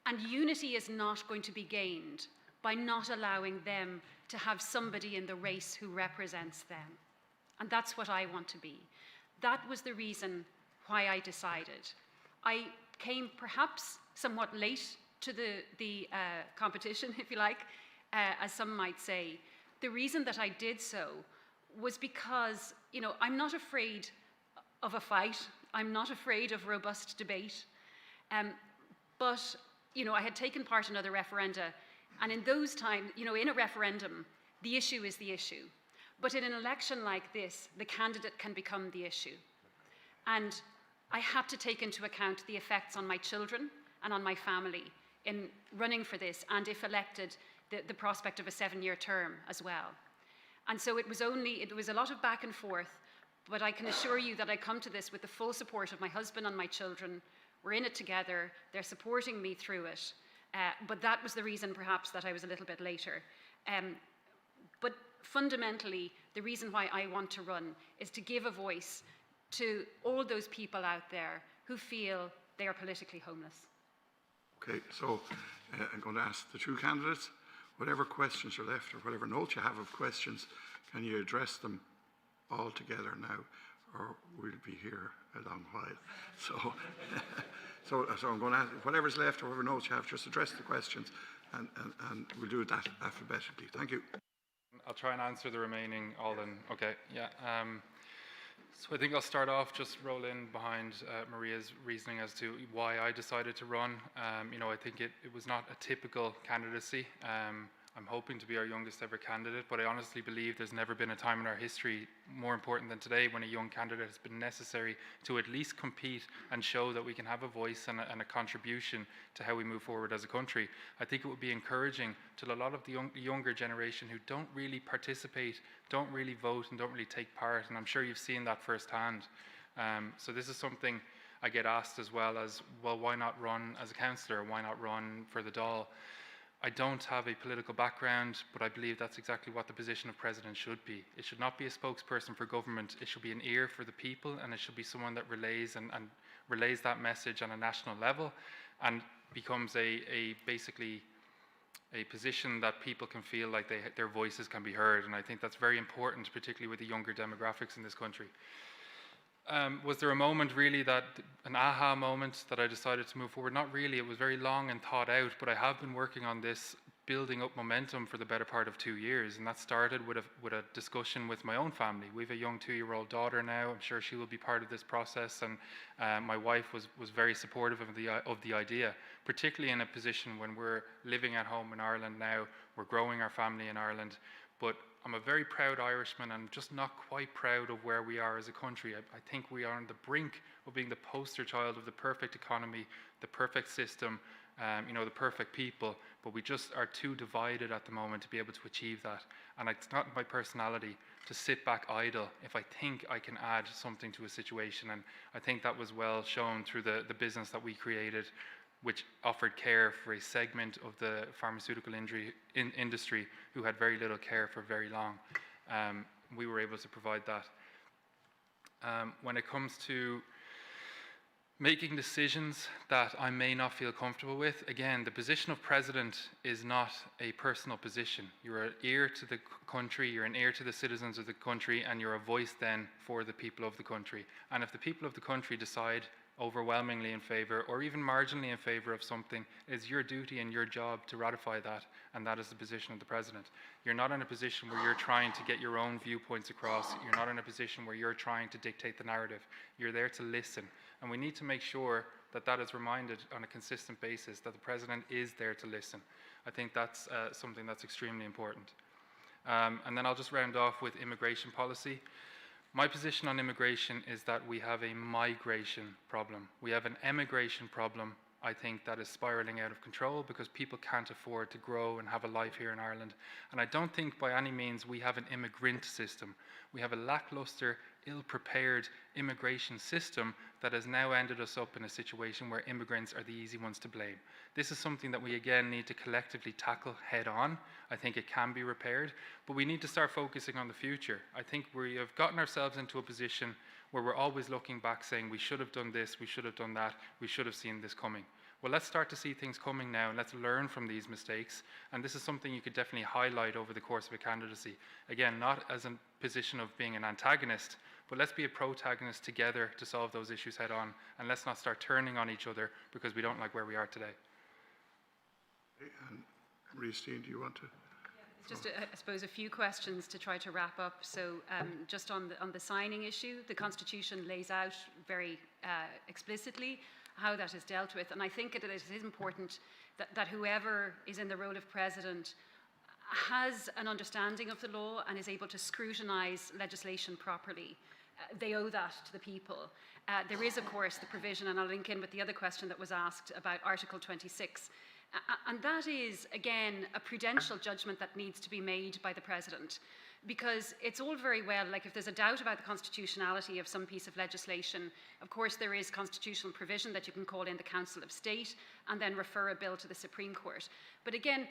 And unity is not going to be gained by not allowing them to have somebody in the race who represents them. And that's what I want to be. That was the reason why I decided. I came perhaps somewhat late to the competition, if you like, as some might say. The reason that I did so was because, you know, I'm not afraid of a fight. I'm not afraid of robust debate. But, you know, I had taken part in other referenda, and in those times, you know, in a referendum, the issue is the issue. But in an election like this, the candidate can become the issue. And I had to take into account the effects on my children and on my family in running for this, and if elected, the prospect of a 7-year term as well. And so it was a lot of back and forth, but I can assure you that I come to this with the full support of my husband and my children. We're in it together. They're supporting me through it. But that was the reason perhaps that I was a little bit later. But fundamentally, the reason why I want to run is to give a voice to all those people out there who feel they are politically homeless. Okay, so I'm going to ask the two candidates, whatever questions are left or whatever notes you have of questions, can you address them all together now, or we'll be here a long while. So, so I'm going to ask, whatever's left or whatever notes you have, just address the questions, and we'll do that alphabetically. Thank you. I'll try and answer the remaining all then. Okay, yeah. So I think I'll start off, just roll in behind Maria's reasoning as to why I decided to run. You know, I think it was not a typical candidacy. I'm hoping to be our youngest ever candidate, but I honestly believe there's never been a time in our history more important than today when a young candidate has been necessary to at least compete and show that we can have a voice and a contribution to how we move forward as a country. I think it would be encouraging to a lot of the younger generation who don't really participate, don't really vote, and don't really take part, and I'm sure you've seen that firsthand. So this is something I get asked as well as, well, why not run as a councillor? Why not run for the Dáil? I don't have a political background, but I believe that's exactly what the position of president should be. It should not be a spokesperson for government. It should be an ear for the people, and it should be someone that relays and relays that message on a national level, and becomes basically a position that people can feel like their voices can be heard. And I think that's very important, particularly with the younger demographics in this country. Was there a moment really an aha moment that I decided to move forward? Not really, it was very long and thought out, but I have been working on this, building up momentum for the better part of 2 years, and that started with a discussion with my own family. We have a young 2-year-old daughter now. I'm sure she will be part of this process, and my wife was very supportive of the idea, particularly in a position when we're living at home in Ireland now, we're growing our family in Ireland, but I'm a very proud Irishman. I'm just not quite proud of where we are as a country. I think we are on the brink of being the poster child of the perfect economy, the perfect system, you know, the perfect people, but we just are too divided at the moment to be able to achieve that. And it's not my personality to sit back idle if I think I can add something to a situation. And I think that was well shown through the business that we created, which offered care for a segment of the pharmaceutical industry who had very little care for very long. We were able to provide that. When it comes to making decisions that I may not feel comfortable with. Again, the position of president is not a personal position. You're an ear to the country, you're an ear to the citizens of the country, and you're a voice then for the people of the country. And if the people of the country decide overwhelmingly in favour or even marginally in favour of something, it is your duty and your job to ratify that, and that is the position of the president. You're not in a position where you're trying to get your own viewpoints across. You're not in a position where you're trying to dictate the narrative. You're there to listen, and we need to make sure that that is reminded on a consistent basis, that the president is there to listen. I think that's something that's extremely important. And then I'll just round off with immigration policy. My position on immigration is that we have a migration problem. We have an emigration problem, I think, that is spiraling out of control because people can't afford to grow and have a life here in Ireland. And I don't think by any means we have an immigrant system. We have a lackluster, ill-prepared immigration system that has now ended us up in a situation where immigrants are the easy ones to blame. This is something that we again need to collectively tackle head on. I think it can be repaired, but we need to start focusing on the future. I think we have gotten ourselves into a position where we're always looking back saying we should have done this, we should have done that, we should have seen this coming. Well, let's start to see things coming now, and let's learn from these mistakes. And this is something you could definitely highlight over the course of a candidacy. Again, not as a position of being an antagonist, but let's be a protagonist together to solve those issues head on, and let's not start turning on each other because we don't like where we are today. And Steen, do you want to? Just, I suppose, a few questions to try to wrap up. So just on the signing issue, the Constitution lays out very explicitly how that is dealt with. And I think it is important that whoever is in the role of president has an understanding of the law and is able to scrutinise legislation properly. They owe that to the people. There is, of course, the provision, and I'll link in with the other question that was asked about Article 26. And that is, again, a prudential judgment that needs to be made by the president. Because it's all very well, like if there's a doubt about the constitutionality of some piece of legislation, of course there is constitutional provision that you can call in the Council of State and then refer a bill to the Supreme Court. But again,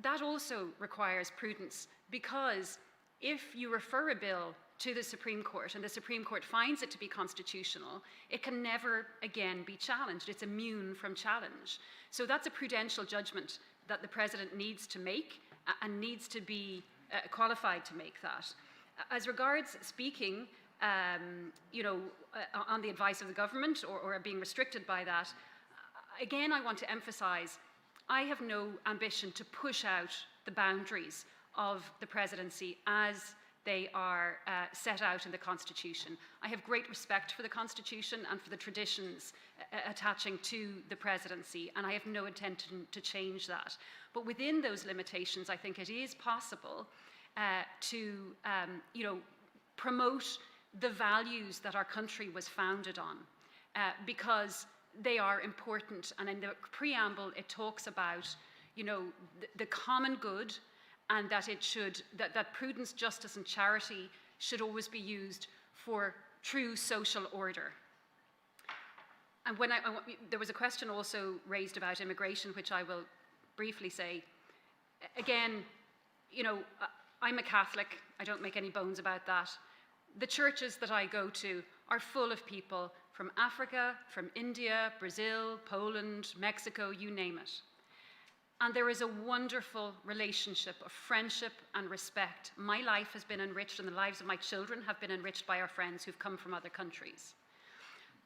that also requires prudence, because if you refer a bill to the Supreme Court and the Supreme Court finds it to be constitutional, it can never again be challenged. It's immune from challenge. So that's a prudential judgment that the president needs to make and needs to be qualified to make that. As regards speaking, on the advice of the government or being restricted by that, again, I want to emphasise, I have no ambition to push out the boundaries of the presidency as they are set out in the Constitution. I have great respect for the Constitution and for the traditions attaching to the presidency, and I have no intention to change that. But within those limitations, I think it is possible to promote the values that our country was founded on, because they are important. And in the preamble, it talks about, the common good, and that that prudence, justice, and charity should always be used for true social order. And there was a question also raised about immigration, which I will briefly say. Again, I'm a Catholic. I don't make any bones about that. The churches that I go to are full of people from Africa, from India, Brazil, Poland, Mexico, you name it. And there is a wonderful relationship of friendship and respect. My life has been enriched, and the lives of my children have been enriched by our friends who've come from other countries.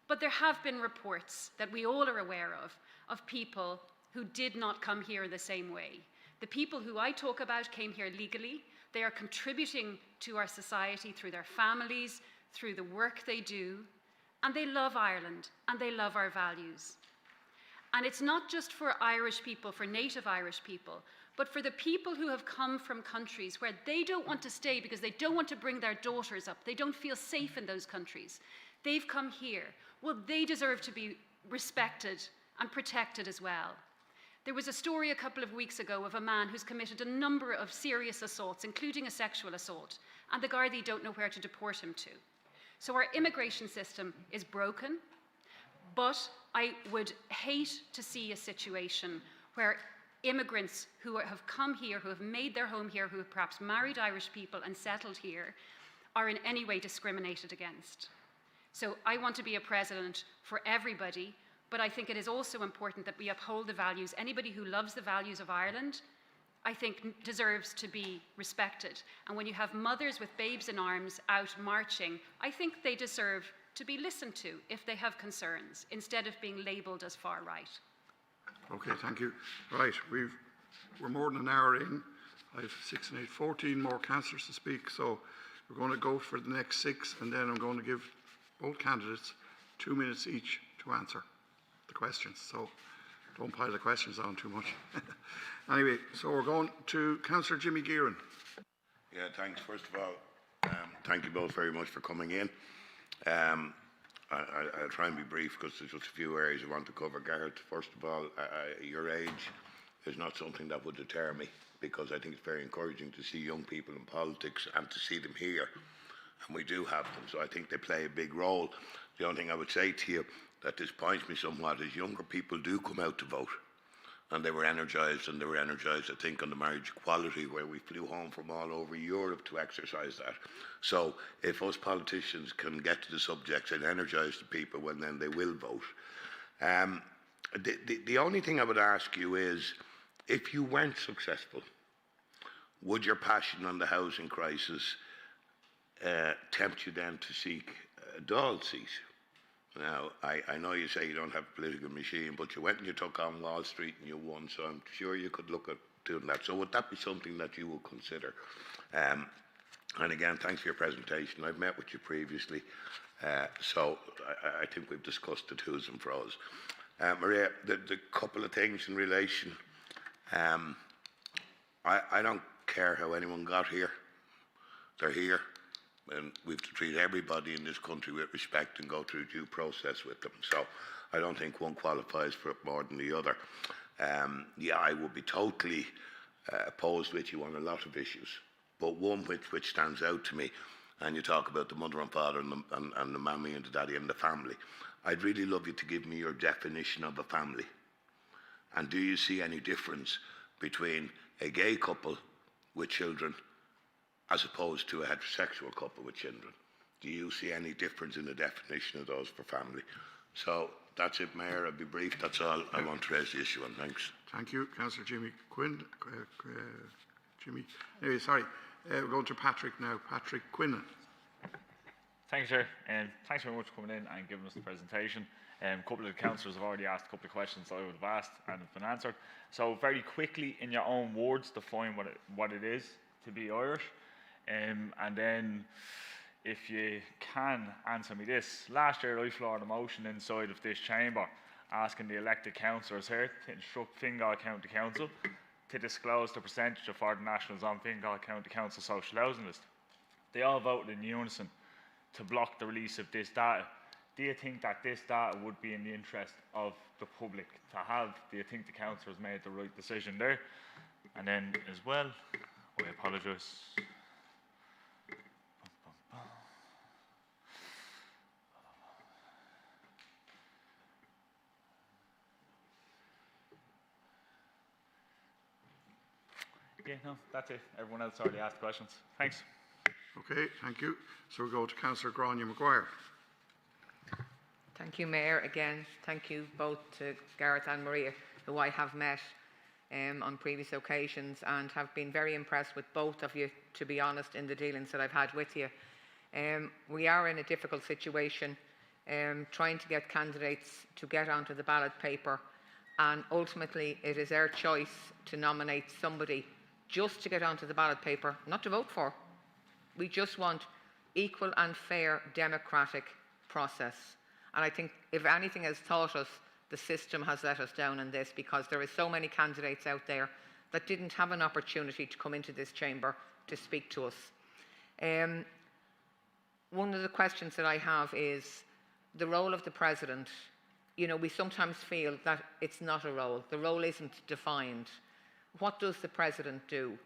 But there have been reports that we all are aware of people who did not come here the same way. The people who I talk about came here legally. They are contributing to our society through their families, through the work they do, and they love Ireland, and they love our values. And it's not just for Irish people, for native Irish people, but for the people who have come from countries where they don't want to stay because they don't want to bring their daughters up. They don't feel safe in those countries. They've come here. Well, they deserve to be respected and protected as well. There was a story a couple of weeks ago of a man who's committed a number of serious assaults, including a sexual assault, and the Gardaí don't know where to deport him to. So our immigration system is broken, but I would hate to see a situation where immigrants who have come here, who have made their home here, who have perhaps married Irish people and settled here, are in any way discriminated against. So I want to be a president for everybody, but I think it is also important that we uphold the values. Anybody who loves the values of Ireland, I think, deserves to be respected. And when you have mothers with babes in arms out marching, I think they deserve to be listened to if they have concerns, instead of being labelled as far right. Okay, thank you. Right, we're more than an hour in. I have 6 and 8, 14 more councillors to speak, so we're going to go for the next 6, and then I'm going to give both candidates 2 minutes each to answer the questions. So don't pile the questions on too much. Anyway, so we're going to Councillor Jimmy Gearan. Yeah, thanks. First of all, thank you both very much for coming in. I'll try and be brief because there's just a few areas I want to cover. Garrett, first of all, your age is not something that would deter me, because I think it's very encouraging to see young people in politics and to see them here. And we do have them, so I think they play a big role. The only thing I would say to you that disappoints me somewhat is younger people do come out to vote. And they were energised, I think, on the marriage equality, where we flew home from all over Europe to exercise that. So if us politicians can get to the subjects and energise the people, well, then they will vote. The only thing I would ask you is, if you weren't successful, would your passion on the housing crisis tempt you then to seek a Dáil seat? Now, I know you say you don't have a political machine, but you went and you took on Wall Street and you won, so I'm sure you could look at doing that. So would that be something that you would consider? And again, thanks for your presentation. I've met with you previously, so I think we've discussed the twos and fro's. Maria, the couple of things in relation, I don't care how anyone got here. They're here. And we have to treat everybody in this country with respect and go through due process with them. So I don't think one qualifies for it more than the other. Yeah, I would be totally opposed with you on a lot of issues, but one which stands out to me, and you talk about the mother and father and the mammy and the daddy and the family. I'd really love you to give me your definition of a family. And do you see any difference between a gay couple with children as opposed to a heterosexual couple with children? Do you see any difference in the definition of those for family? So that's it, Mayor. I'll be brief. That's all I want to raise the issue on. Thanks. Thank you, Councillor Jimmy Quinn. Anyway, sorry. We're going to Patrick now. Patrick Quinlan. Thanks, Chair. And thanks very much for coming in and giving us the presentation. A couple of the councillors have already asked a couple of questions that I would have asked and have been answered. So very quickly, in your own words, define what it is to be Irish. And then, if you can answer me this, last year I floored a motion inside of this chamber asking the elected councillors here to instruct Fingal County Council to disclose the percentage of foreign nationals on Fingal County Council social housing list. They all voted in unison to block the release of this data. Do you think that this data would be in the interest of the public to have? Do you think the councillors made the right decision there? And then as well, I apologise. Yeah, no, that's it. Everyone else already asked questions. Thanks. Okay, thank you. So we'll go to Councillor Grania Maguire. Thank you, Mayor. Again, thank you both to Garrett and Maria, who I have met on previous occasions and have been very impressed with both of you, to be honest, in the dealings that I've had with you. We are in a difficult situation, trying to get candidates to get onto the ballot paper, and ultimately it is our choice to nominate somebody just to get onto the ballot paper, not to vote for. We just want equal and fair democratic process. And I think if anything has taught us, the system has let us down in this, because there are so many candidates out there that didn't have an opportunity to come into this chamber to speak to us. One of the questions that I have is the role of the President. You know, we sometimes feel that it's not a role. The role isn't defined. What does the President do?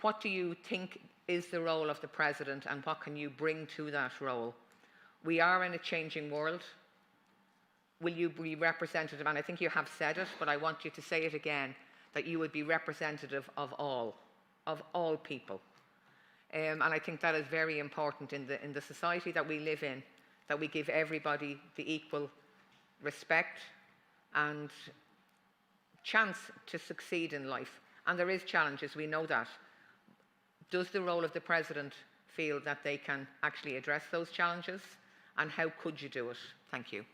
What do you think is the role of the President, and what can you bring to that role? We are in a changing world. Will you be representative? And I think you have said it, but I want you to say it again, that you would be representative of all people. And I think that is very important in the society that we live in. that we give everybody the equal respect and chance to succeed in life. And there is challenges, we know that. Does the role of the President feel that they can actually address those challenges? And how could you do it? Thank you.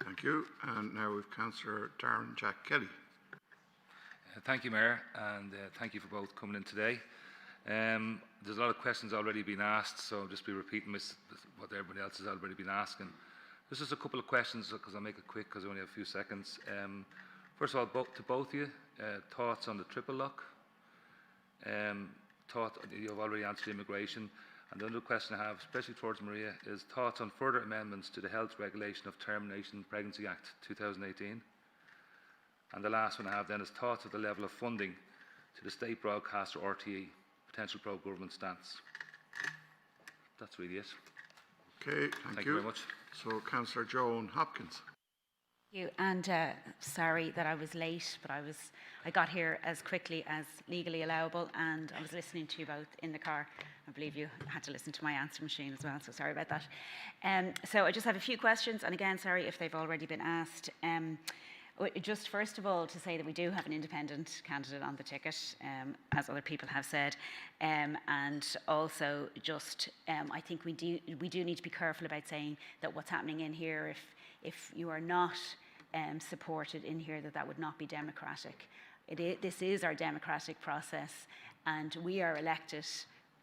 Thank you. And now we've Councillor Darren Jack Kelly. Thank you, Mayor, and thank you for both coming in today. There's a lot of questions already been asked, so I'll just be repeating what everybody else has already been asking. There's just a couple of questions, because I'll make it quick because I only have a few seconds. First of all, to both of you, thoughts on the triple lock? You've already answered immigration. And the other question I have, especially towards Maria, is thoughts on further amendments to the Health Regulation of Termination Pregnancy Act 2018. And the last one I have then is thoughts of the level of funding to the state broadcaster RTE, potential pro-government stance. That's really it. Okay, thank you very much. So, Councillor Joan Hopkins. You and sorry that I was late, but I got here as quickly as legally allowable, and I was listening to you both in the car. I believe you had to listen to my answer machine as well, so sorry about that. So I just have a few questions, and again, sorry if they've already been asked. Just first of all, to say that we do have an independent candidate on the ticket, as other people have said, and also just I think we do need to be careful about saying that what's happening in here, if you are not supported in here, that would not be democratic. This is our democratic process, and we are elected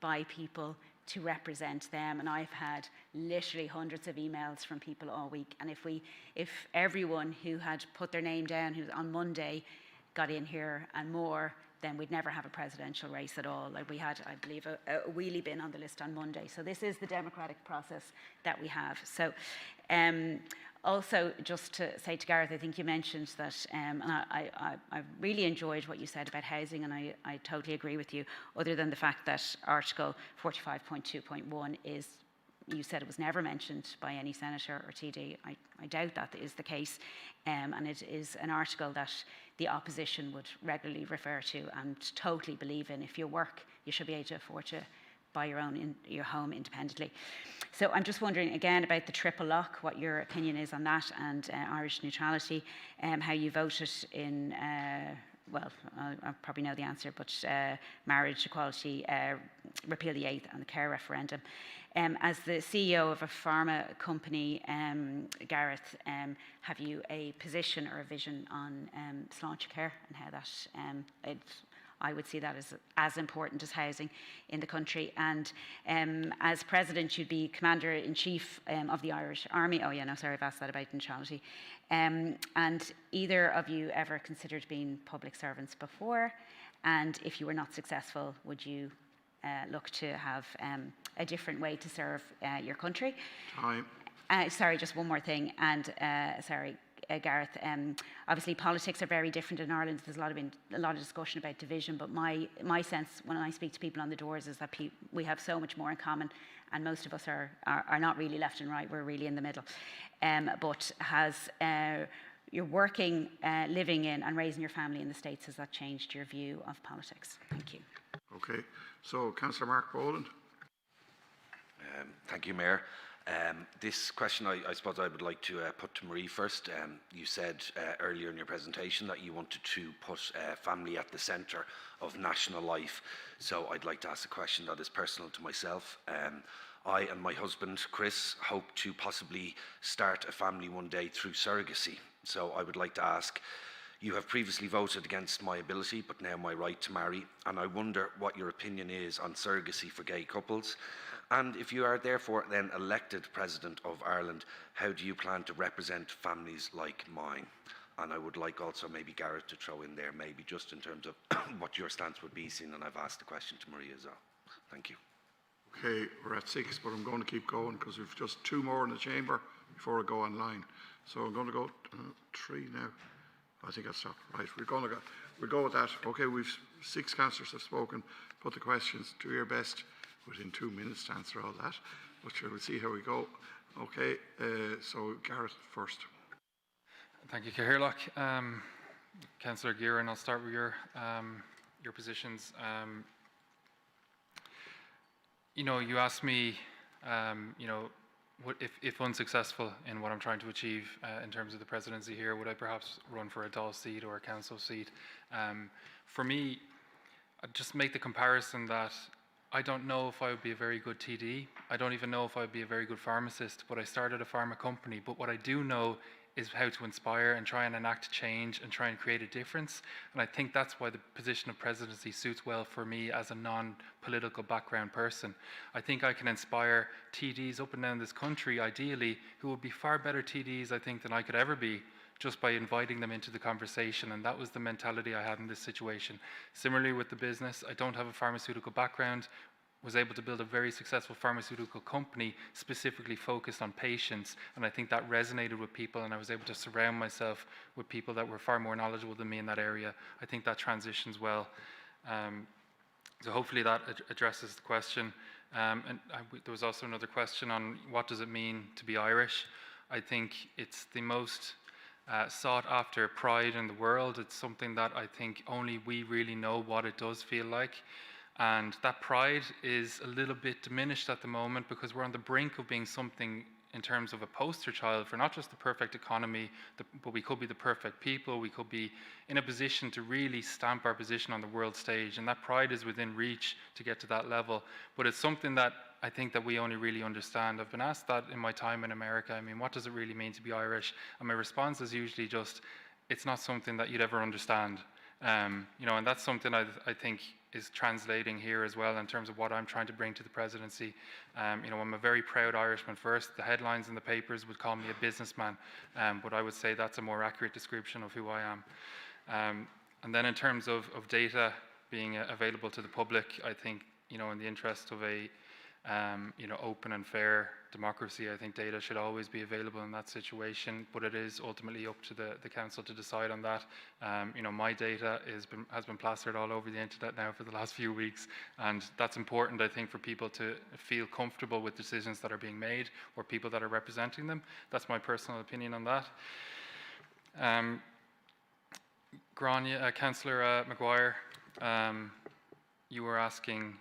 by people to represent them, and I've had literally hundreds of emails from people all week, and if everyone who had put their name down who's on Monday got in here and more, then we'd never have a presidential race at all. Like we had, I believe, a wheelie bin on the list on Monday. So this is the democratic process that we have. So also, just to say to Gareth, I think you mentioned that, and I really enjoyed what you said about housing, and I totally agree with you, other than the fact that Article 45.2.1 is, you said it was never mentioned by any senator or TD. I doubt that is the case, and it is an article that the opposition would regularly refer to and totally believe in. If you work, you should be able to afford to buy your home independently. So I'm just wondering again about the triple lock, what your opinion is on that, and Irish neutrality, how you voted in, well, I probably know the answer, but marriage equality, repeal the 8th, and the care referendum. As the CEO of a pharma company, Gareth, have you a position or a vision on sláinte care and how that I would see that as important as housing in the country. And as President, you'd be Commander-in-Chief of the Irish Army. Oh yeah, no, sorry, I've asked that about neutrality. And either of you ever considered being public servants before? And if you were not successful, would you look to have a different way to serve your country? Time. Sorry, just one more thing. And sorry, Gareth, obviously politics are very different in Ireland. There's a lot of discussion about division, but my sense when I speak to people on the doors is that we have so much more in common, and most of us are not really left and right, we're really in the middle. But has your working, living in and raising your family in the States, has that changed your view of politics? Thank you. Okay, so Councillor Mark Boland. Thank you, Mayor. This question I suppose I would like to put to Marie first. You said earlier in your presentation that you wanted to put family at the centre of national life. So I'd like to ask a question that is personal to myself. I and my husband, Chris, hope to possibly start a family one day through surrogacy. So I would like to ask, you have previously voted against my ability, but now my right to marry, and I wonder what your opinion is on surrogacy for gay couples. And if you are therefore then elected President of Ireland, how do you plan to represent families like mine? And I would like also maybe Garrett to throw in there, maybe just in terms of what your stance would be, seeing, and I've asked the question to Maria as well. Thank you. Okay, we're at 6, but I'm going to keep going because we've just 2 more in the chamber before I go online. So I'm going to go 3 now. I think I'll stop. Right, we'll go with that. Okay, we've 6 councillors have spoken. Put the questions. Do your best within 2 minutes to answer all that. But sure, we'll see how we go. Okay, so Garrett first. Thank you, Cathaoirleach. Councillor Gearan, I'll start with your positions. You know, you asked me, you know, if unsuccessful in what I'm trying to achieve in terms of the presidency here, would I perhaps run for a Dáil seat or a council seat? For me, I'd just make the comparison that I don't know if I would be a very good TD. I don't even know if I would be a very good pharmacist, but I started a pharma company. But what I do know is how to inspire and try and enact change and try and create a difference. And I think that's why the position of presidency suits well for me as a non-political background person. I think I can inspire TDs up and down this country, ideally, who would be far better TDs, I think, than I could ever be, just by inviting them into the conversation. And that was the mentality I had in this situation. Similarly with the business, I don't have a pharmaceutical background, was able to build a very successful pharmaceutical company specifically focused on patients, and I think that resonated with people, and I was able to surround myself with people that were far more knowledgeable than me in that area. I think that transitions well. So hopefully that addresses the question. There was also another question on what does it mean to be Irish. I think it's the most sought after pride in the world. It's something that I think only we really know what it does feel like. And that pride is a little bit diminished at the moment because we're on the brink of being something in terms of a poster child for not just the perfect economy, but we could be the perfect people. We could be in a position to really stamp our position on the world stage. And that pride is within reach to get to that level. But it's something that I think that we only really understand. I've been asked that in my time in America. I mean, what does it really mean to be Irish? And my response is usually just, it's not something that you'd ever understand. You know, and that's something I think is translating here as well in terms of what I'm trying to bring to the presidency. You know, I'm a very proud Irishman first. The headlines in the papers would call me a businessman, but I would say that's a more accurate description of who I am. And then in terms of data being available to the public, I think, you know, in the interest of a you know, open and fair democracy, I think data should always be available in that situation, but it is ultimately up to the council to decide on that. You know, my data has been plastered all over the internet now for the last few weeks, and that's important, I think, for people to feel comfortable with decisions that are being made or people that are representing them. That's my personal opinion on that. Councillor Maguire, you were asking,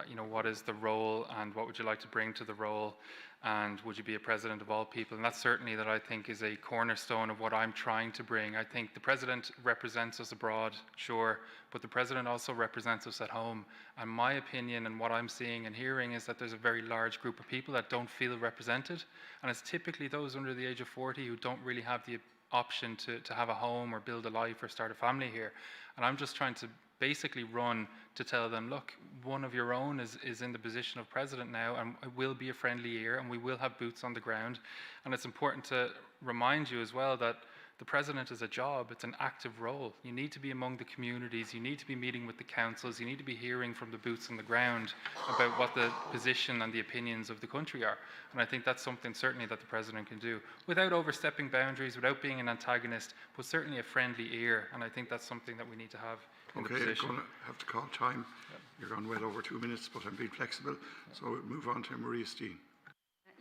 you know, what is the role and what would you like to bring to the role, and would you be a president of all people? And that's certainly that I think is a cornerstone of what I'm trying to bring. I think the president represents us abroad, sure, but the president also represents us at home. And my opinion and what I'm seeing and hearing is that there's a very large group of people that don't feel represented, and it's typically those under the age of 40 who don't really have the option to have a home or build a life or start a family here. And I'm just trying to basically run to tell them, look, one of your own is in the position of president now, and it will be a friendly ear, and we will have boots on the ground. And it's important to remind you as well that the president is a job, it's an active role. You need to be among the communities, you need to be meeting with the councils, you need to be hearing from the boots on the ground about what the position and the opinions of the country are. And I think that's something certainly that the president can do, without overstepping boundaries, without being an antagonist, but certainly a friendly ear. And I think that's something that we need to have in the position. I'm going to have to call time. Yep. You're gone well over 2 minutes, but I'm being flexible. So we'll move on to Maria Steen.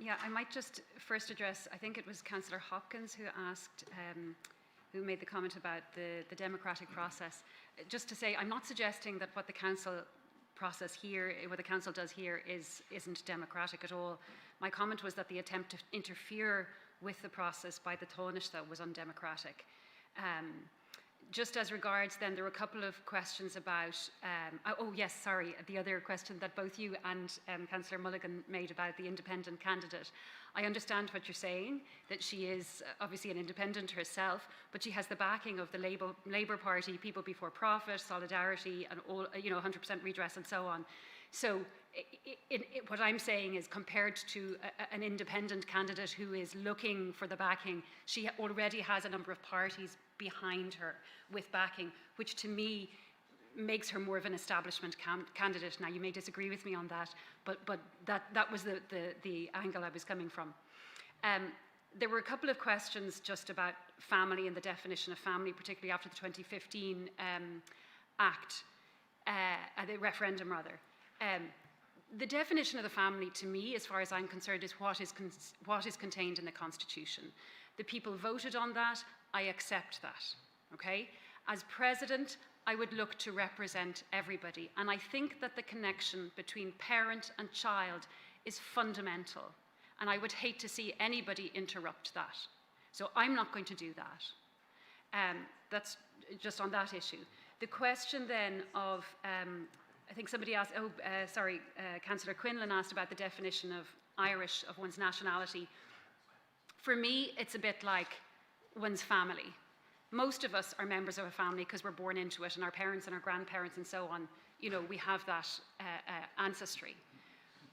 Yeah, I might just first address, I think it was Councillor Hopkins who asked, who made the comment about the democratic process. Just to say, I'm not suggesting that what the council process here, what the council does here isn't democratic at all. My comment was that the attempt to interfere with the process by the Taoiseach was undemocratic. Just as regards then, there were a couple of questions about, oh yes, sorry, the other question that both you and Councillor Mulligan made about the independent candidate. I understand what you're saying, that she is obviously an independent herself, but she has the backing of the Labour Party, People Before Profit, Solidarity, and all, you know, 100% redress and so on. So what I'm saying is, compared to an independent candidate who is looking for the backing, she already has a number of parties behind her with backing, which to me makes her more of an establishment candidate. Now, you may disagree with me on that, but that was the angle I was coming from. There were a couple of questions just about family and the definition of family, particularly after the 2015 Act, the referendum rather. The definition of the family, to me, as far as I'm concerned, is what is contained in the Constitution. The people voted on that. I accept that. Okay? As president, I would look to represent everybody, and I think that the connection between parent and child is fundamental. And I would hate to see anybody interrupt that. So I'm not going to do that. That's just on that issue. The question then of, I think somebody asked, Councillor Quinlan asked about the definition of Irish, of one's nationality. For me, it's a bit like one's family. Most of us are members of a family because we're born into it, and our parents and our grandparents and so on, you know, we have that ancestry.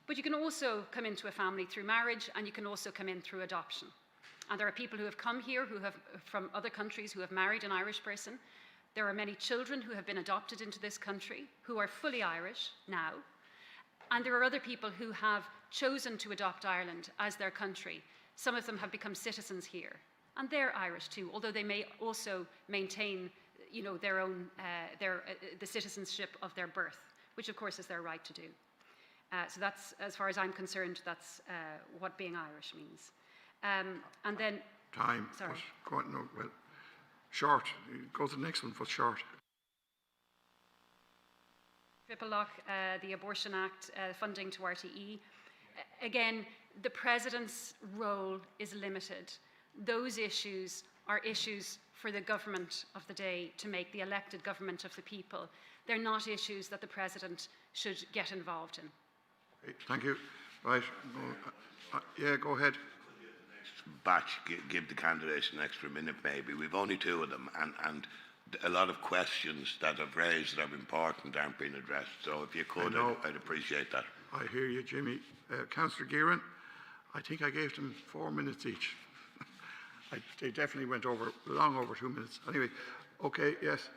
But you can also come into a family through marriage, and you can also come in through adoption. And there are people who have come here from other countries who have married an Irish person. There are many children who have been adopted into this country who are fully Irish now. And there are other people who have chosen to adopt Ireland as their country. Some of them have become citizens here, and they're Irish too, although they may also maintain, you know, their own, the citizenship of their birth, which of course is their right to do. So that's, as far as I'm concerned, that's what being Irish means. And then... Time. Sorry. Quite, no, well, short. Go to the next one, but short. Triple lock, the Abortion Act, funding to RTE. Again, the President's role is limited. Those issues are issues for the government of the day to make, the elected government of the people. They're not issues that the President should get involved in. Okay, thank you. Right. Yeah, go ahead. Batch, give the candidates an extra minute maybe. We've only two of them, and a lot of questions that I've raised that are important aren't being addressed. So if you could, I'd appreciate that. I hear you, Jimmy. Councillor Gearan, I think I gave them 4 minutes each. They definitely went over, long over 2 minutes. Anyway, okay, yes.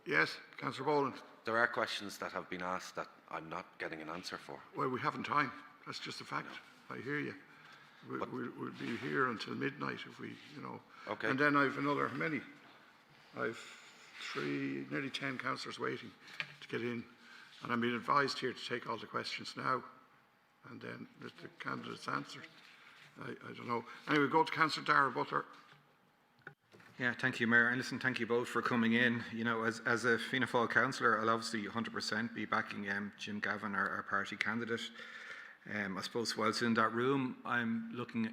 Yes, Councillor Boland. There are questions that have been asked that I'm not getting an answer for. Well, we haven't time. That's just a fact. I hear you. We'll be here until midnight if we, you know. Okay. And then I've another, how many? I've nearly 10 councillors waiting to get in. And I'm being advised here to take all the questions now and then let the candidates answer. I don't know. Anyway, go to Councillor Dara Butler. Yeah, thank you, Mayor. And listen, thank you both for coming in. You know, as a Fianna Fáil councillor, I'll obviously 100% be backing Jim Gavin, our party candidate. I suppose whilst in that room,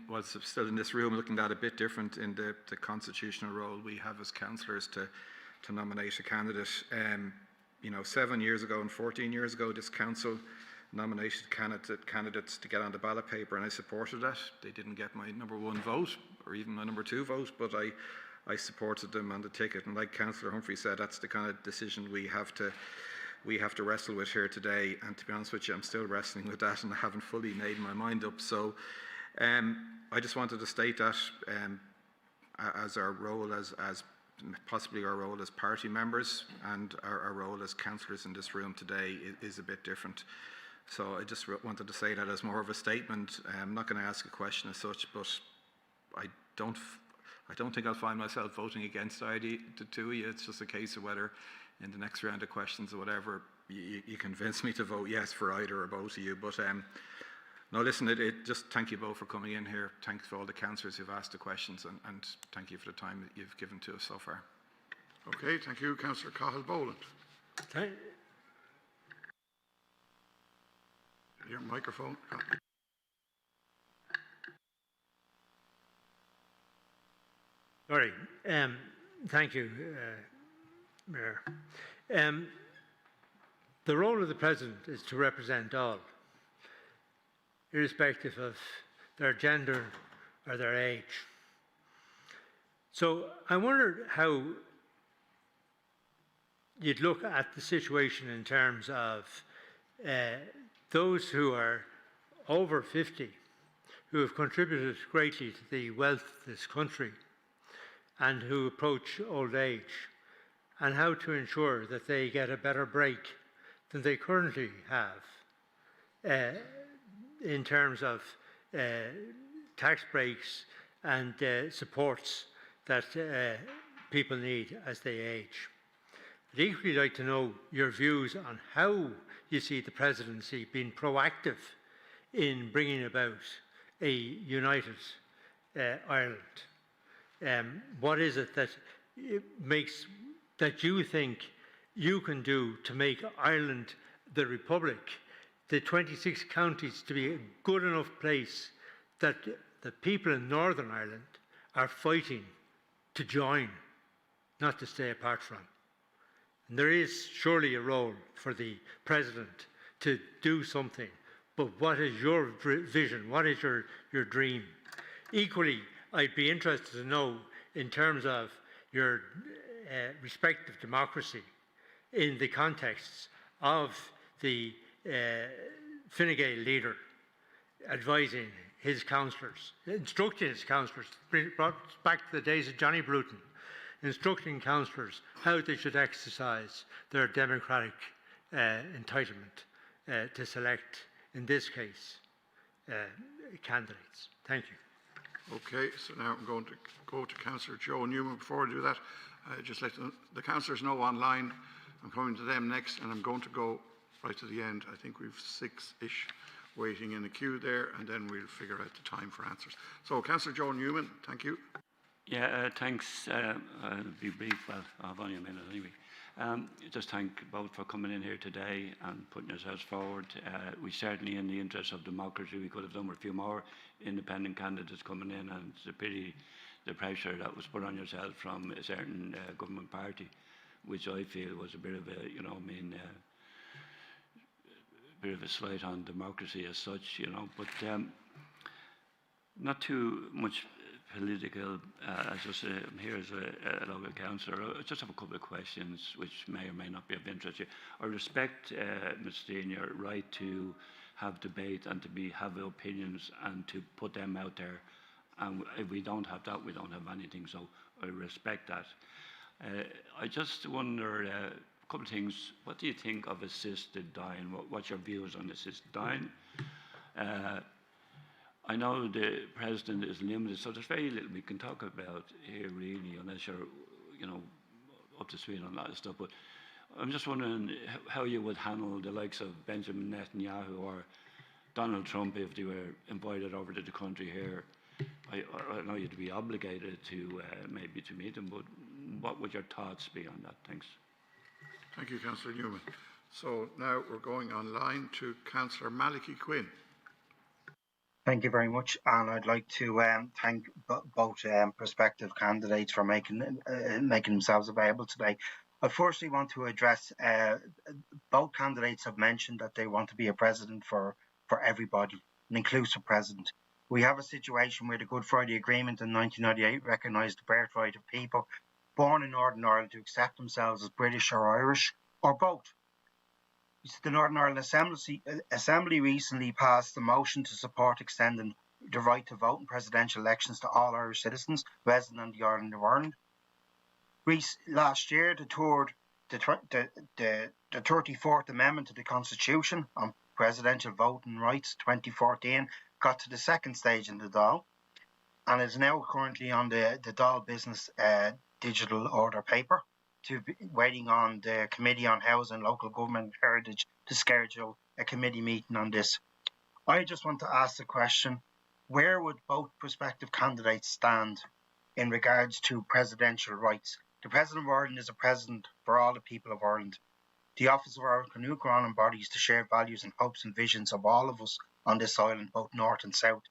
whilst still in this room, looking at a bit different in the constitutional role we have as councillors to nominate a candidate. You know, 7 years ago and 14 years ago, this council nominated candidates to get on the ballot paper, and I supported that. They didn't get my #1 vote or even my #2 vote, but I supported them on the ticket. And like Councillor Humphrey said, that's the kind of decision we have to wrestle with here today. And to be honest with you, I'm still wrestling with that, and I haven't fully made my mind up. So I just wanted to state that as our role as possibly our role as party members and our role as councillors in this room today is a bit different. So I just wanted to say that as more of a statement. I'm not going to ask a question as such, but I don't think I'll find myself voting against the two of you. It's just a case of whether in the next round of questions or whatever you convince me to vote yes for either or both of you. But no, listen, just thank you both for coming in here. Thanks for all the councillors who've asked the questions, and thank you for the time that you've given to us so far. Okay, thank you, Councillor Cahill Boland. Your microphone. Sorry. Thank you, Mayor. The role of the President is to represent all, irrespective of their gender or their age. So I wondered how you'd look at the situation in terms of those who are over 50, who have contributed greatly to the wealth of this country and who approach old age, and how to ensure that they get a better break than they currently have in terms of tax breaks and supports that people need as they age. I'd equally like to know your views on how you see the presidency being proactive in bringing about a united Ireland. What is it that you think you can do to make Ireland, the Republic, the 26 counties, to be a good enough place that the people in Northern Ireland are fighting to join, not to stay apart from. And there is surely a role for the President to do something, but what is your vision? What is your dream? Equally, I'd be interested to know, in terms of your respective democracy, in the context of the Fine Gael leader advising his councillors, instructing his councillors, brought back to the days of Johnny Bruton, instructing councillors how they should exercise their democratic entitlement to select, in this case, candidates. Thank you. Okay, so now I'm going to go to Councillor Joe Newman. Before I do that, just let the councillors know online. I'm coming to them next, and I'm going to go right to the end. I think we've 6-ish waiting in the queue there, and then we'll figure out the time for answers. So, Councillor Joe Newman, thank you. Yeah, thanks. I'll be brief. Well, I've only a minute anyway. Just thank both for coming in here today and putting yourselves forward. We certainly, in the interest of democracy, we could have done with a few more independent candidates coming in, and it's a pity the pressure that was put on yourself from a certain government party, which I feel was a bit of a, bit of a slight on democracy as such, but not too much political. I'm here as a local councillor. I just have a couple of questions which may or may not be of interest to you. I respect, Ms. Steen, your right to have debate and to have opinions and to put them out there. And if we don't have that, we don't have anything. So I respect that. I just wonder a couple of things. What do you think of assisted dying? What's your views on assisted dying? I know the President is limited, so there's very little we can talk about here, really, unless you're, up to speed on a lot of stuff. But I'm just wondering how you would handle the likes of Benjamin Netanyahu or Donald Trump if they were invited over to the country here. I know you'd be obligated to maybe to meet them, but what would your thoughts be on that? Thanks. Thank you, Councillor Newman. So now we're going online to Councillor Malachy Quinn. Thank you very much, and I'd like to thank both prospective candidates for making themselves available today. I firstly want to address both candidates have mentioned that they want to be a president for everybody, an inclusive president. We have a situation where the Good Friday Agreement in 1998 recognised the birthright of people born in Northern Ireland to accept themselves as British or Irish, or both. The Northern Ireland Assembly recently passed a motion to support extending the right to vote in presidential elections to all Irish citizens resident on the island of Ireland. Last year, the 34th Amendment to the Constitution on Presidential Voting Rights 2014 got to the second stage in the Dáil and is now currently on the Dáil Business Digital Order paper, waiting on the Committee on Housing, Local Government and Heritage to schedule a committee meeting on this. I just want to ask the question, where would both prospective candidates stand in regards to presidential rights? The President of Ireland is a president for all the people of Ireland. The Office of Ireland Canucron embodies the shared values and hopes and visions of all of us on this island, both north and south.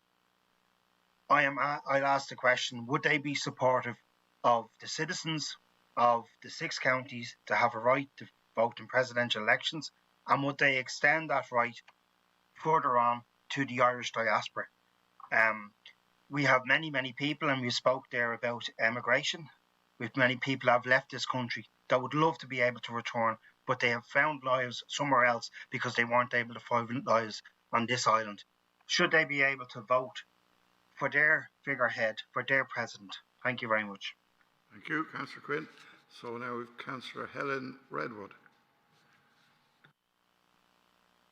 I'll ask the question, would they be supportive of the citizens of the 6 counties to have a right to vote in presidential elections, and would they extend that right further on to the Irish diaspora? We have many people, and we spoke there about emigration. With many people have left this country that would love to be able to return, but they have found lives somewhere else because they weren't able to find lives on this island. Should they be able to vote for their figurehead, for their president? Thank you very much. Thank you, Councillor Quinn. So now we've Councillor Helen Redwood.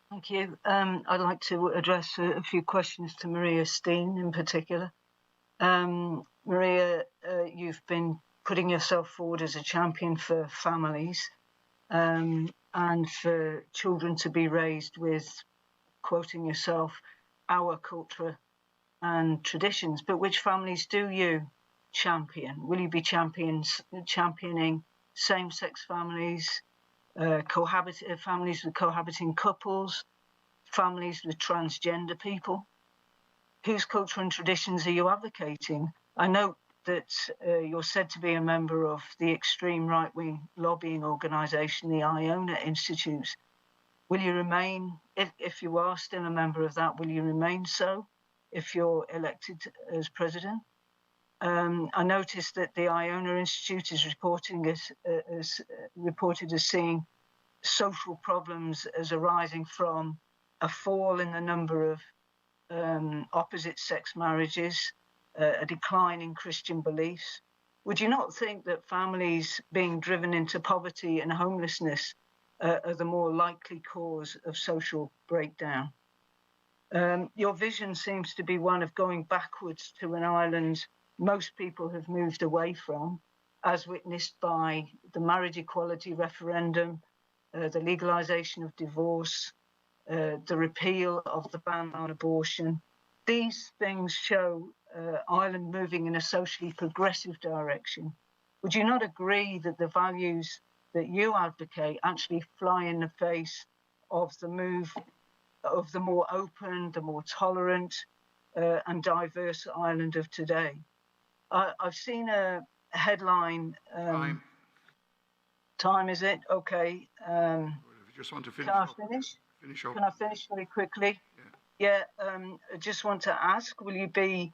Thank you. I'd like to address a few questions to Maria Steen in particular. Maria, you've been putting yourself forward as a champion for families and for children to be raised with, quoting yourself, our culture and traditions. But which families do you champion? Will you be championing same-sex families, families with cohabiting couples, families with transgender people? whose culture and traditions are you advocating? I note that you're said to be a member of the extreme right-wing lobbying organisation, the Iona Institute. Will you remain, if you are still a member of that, will you remain so if you're elected as president? I noticed that the Iona Institute is reported as seeing social problems as arising from a fall in the number of opposite-sex marriages, a decline in Christian beliefs. Would you not think that families being driven into poverty and homelessness are the more likely cause of social breakdown? Your vision seems to be one of going backwards to an Ireland most people have moved away from, as witnessed by the marriage equality referendum, the legalisation of divorce, the repeal of the ban on abortion. These things show Ireland moving in a socially progressive direction. Would you not agree that the values that you advocate actually fly in the face of the move of the more open, the more tolerant and diverse Ireland of today? I've seen a headline. Time is it? Okay. If you just want to finish. Can I finish? Finish up. Can I finish very quickly? Yeah. I just want to ask: will you be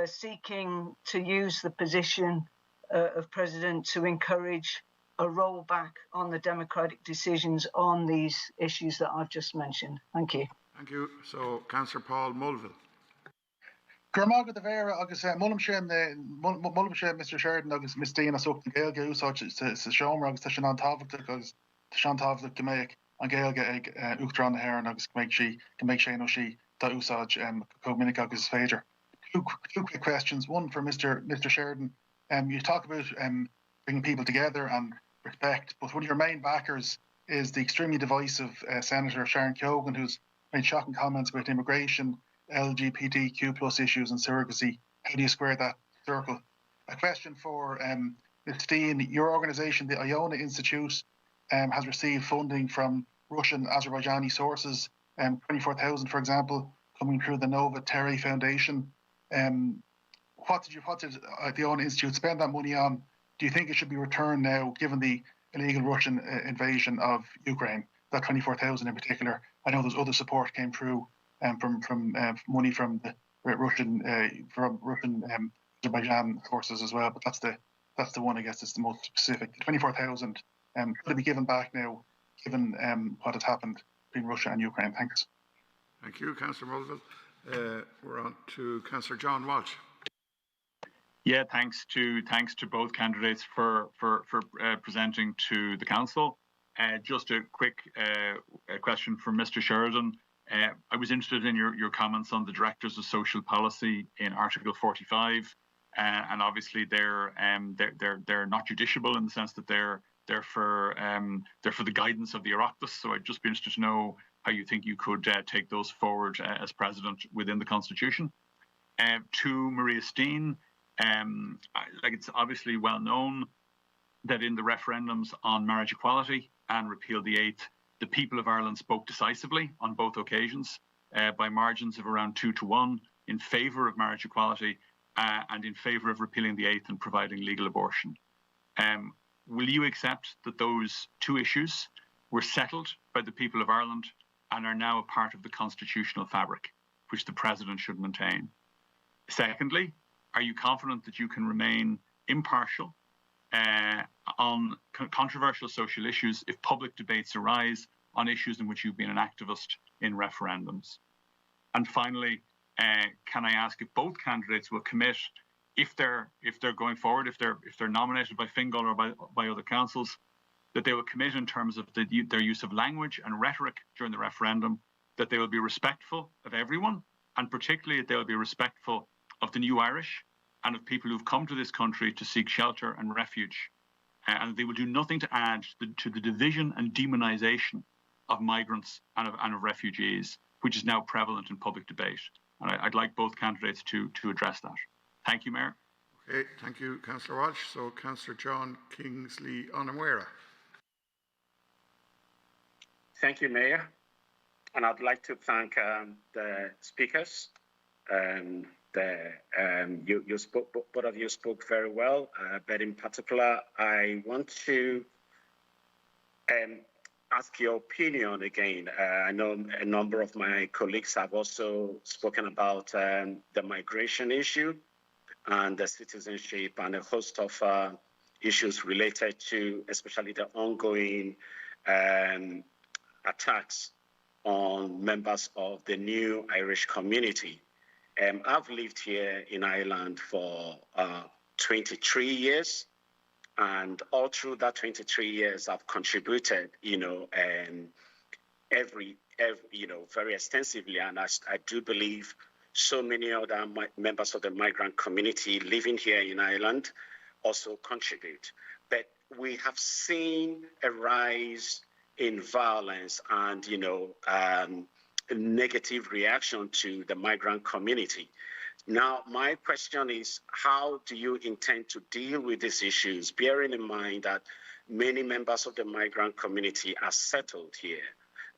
seeking to use the position of president to encourage a rollback on the democratic decisions on these issues that I've just mentioned? Thank you. Thank you. So, Councillor Paul Mulville. Gurmagad the Vera, August Mullimshire, Mr. Sheridan, August Miss Steen, as up to Gael Goose, such as Shomer, August Shannon Tavik, August Shan Tavik, Gamek, and Gael Get Uchtran the Hair, and August Gamek she, Gamek Shane O'Shea, Da Usaj, Cominik, August Fager. Two quick questions. One for Mr. Sheridan. You talk about bringing people together and respect, but one of your main backers is the extremely divisive Senator Sharon Keoghan, who's made shocking comments about immigration, LGBTQ plus issues and surrogacy. How do you square that circle? A question for Ms. Steen. Your organisation, the Iona Institute, has received funding from Russian Azerbaijani sources, 24,000 for example, coming through the Nova Terry Foundation. What did the Iona Institute spend that money on? Do you think it should be returned now, given the illegal Russian invasion of Ukraine? That 24,000 in particular. I know there's other support came through from money from the Russian Azerbaijan forces as well, but that's the one I guess is the most specific. The 24,000 could it be given back now, given what has happened between Russia and Ukraine? Thanks. Thank you, Councillor Mulville. We're on to Councillor John Walsh. Yeah, thanks to both candidates for presenting to the council. Just a quick question for Mr. Sheridan. I was interested in your comments on the Directors of Social Policy in Article 45, and obviously they're not judiciable in the sense that they're for the guidance of the Oireachtas. So I'd just be interested to know how you think you could take those forward as President within the Constitution. To Maria Steen, it's obviously well known that in the referendums on marriage equality and repeal the 8th, the people of Ireland spoke decisively on both occasions by margins of around 2-1 in favour of marriage equality and in favour of repealing the 8th and providing legal abortion. Will you accept that those two issues were settled by the people of Ireland and are now a part of the constitutional fabric, which the President should maintain? Secondly, are you confident that you can remain impartial on controversial social issues if public debates arise on issues in which you've been an activist in referendums? And finally, can I ask if both candidates will commit, if they're going forward, if they're nominated by Fingal or by other councils, that they will commit in terms of their use of language and rhetoric during the referendum, that they will be respectful of everyone, and particularly that they will be respectful of the new Irish and of people who've come to this country to seek shelter and refuge. And they will do nothing to add to the division and demonisation of migrants and of refugees, which is now prevalent in public debate. And I'd like both candidates to address that. Thank you, Mayor. Okay, thank you, Councillor Walsh. So, Councillor John Kingsley Onamwera. Thank you, Mayor. And I'd like to thank the speakers there. You spoke, both of you spoke very well, but in particular, I want to ask your opinion again. I know a number of my colleagues have also spoken about the migration issue and the citizenship and a host of issues related to especially the ongoing attacks on members of the new Irish community. I've lived here in Ireland for 23 years, and all through that 23 years, I've contributed, every very extensively, and I do believe so many other members of the migrant community living here in Ireland also contribute. But we have seen a rise in violence and, a negative reaction to the migrant community. Now, my question is, how do you intend to deal with these issues, bearing in mind that many members of the migrant community are settled here?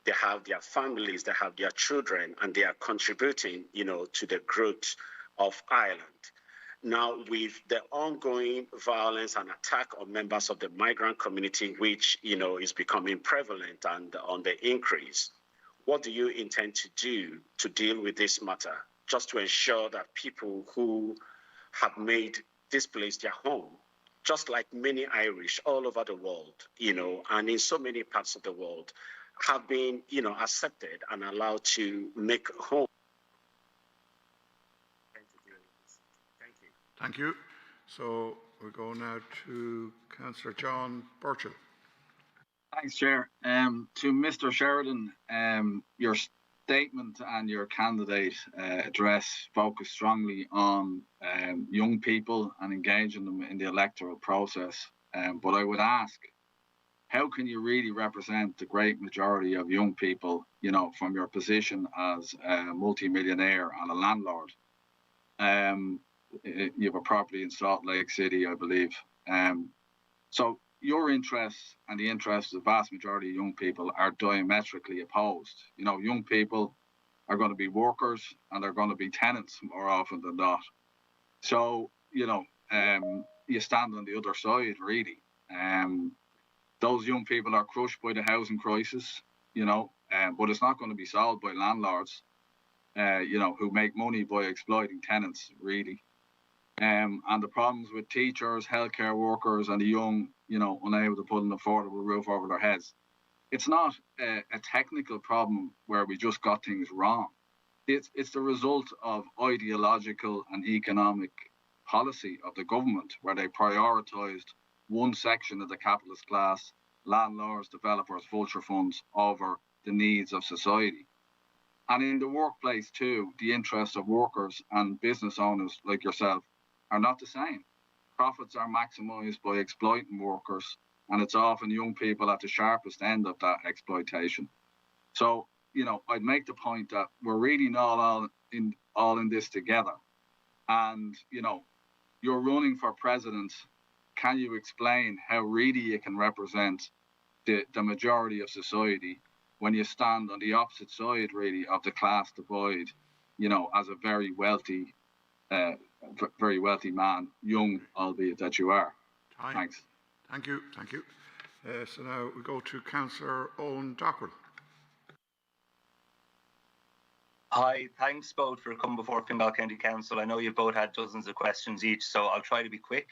They have their families, they have their children, and they are contributing, to the growth of Ireland. Now, with the ongoing violence and attack on members of the migrant community, which, is becoming prevalent and on the increase, what do you intend to do to deal with this matter, just to ensure that people who have made this place their home, just like many Irish all over the world, and in so many parts of the world, have been, accepted and allowed to make home? Thank you. So we'll go now to Councillor John Burchell. Thanks, Chair. To Mr. Sheridan, your statement and your candidate address focus strongly on young people and engaging them in the electoral process. But I would ask, how can you really represent the great majority of young people, from your position as a multi-millionaire and a landlord? You have a property in Salt Lake City, I believe. So your interests and the interests of the vast majority of young people are diametrically opposed. Young people are going to be workers and they're going to be tenants more often than not. So, you stand on the other side, really. Those young people are crushed by the housing crisis, but it's not going to be solved by landlords, who make money by exploiting tenants, really. And the problems with teachers, healthcare workers, and the young, unable to put an affordable roof over their heads. It's not a technical problem where we just got things wrong. It's the result of ideological and economic policy of the government, where they prioritised one section of the capitalist class, landlords, developers, vulture funds, over the needs of society. And in the workplace too, the interests of workers and business owners like yourself are not the same. Profits are maximised by exploiting workers, and it's often young people at the sharpest end of that exploitation. So, I'd make the point that we're really not all in this together. And, you're running for president. Can you explain how really you can represent the majority of society when you stand on the opposite side, really, of the class divide, as a very wealthy man, young, albeit that you are? Time. Thanks. Thank you. So now we go to Councillor Owen Dockrell. Hi, thanks both for coming before Fingal County Council. I know you've both had dozens of questions each, so I'll try to be quick.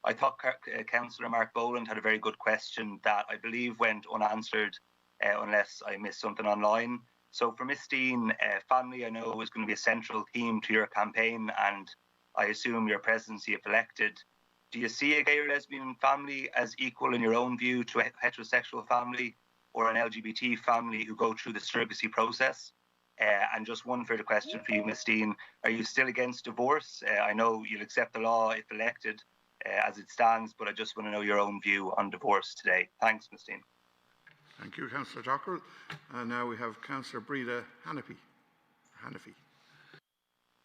I thought Councillor Mark Boland had a very good question that I believe went unanswered, unless I missed something online. So for Ms. Steen, family I know is going to be a central theme to your campaign, and I assume your presidency if elected. Do you see a gay or lesbian family as equal in your own view to a heterosexual family or an LGBT family who go through the surrogacy process? And just one further question for you, Ms. Steen. Are you still against divorce? I know you'll accept the law if elected as it stands, but I just want to know your own view on divorce today. Thanks, Ms. Steen. Thank you, Councillor Dockrell. And now we have Councillor Breda Hanafi.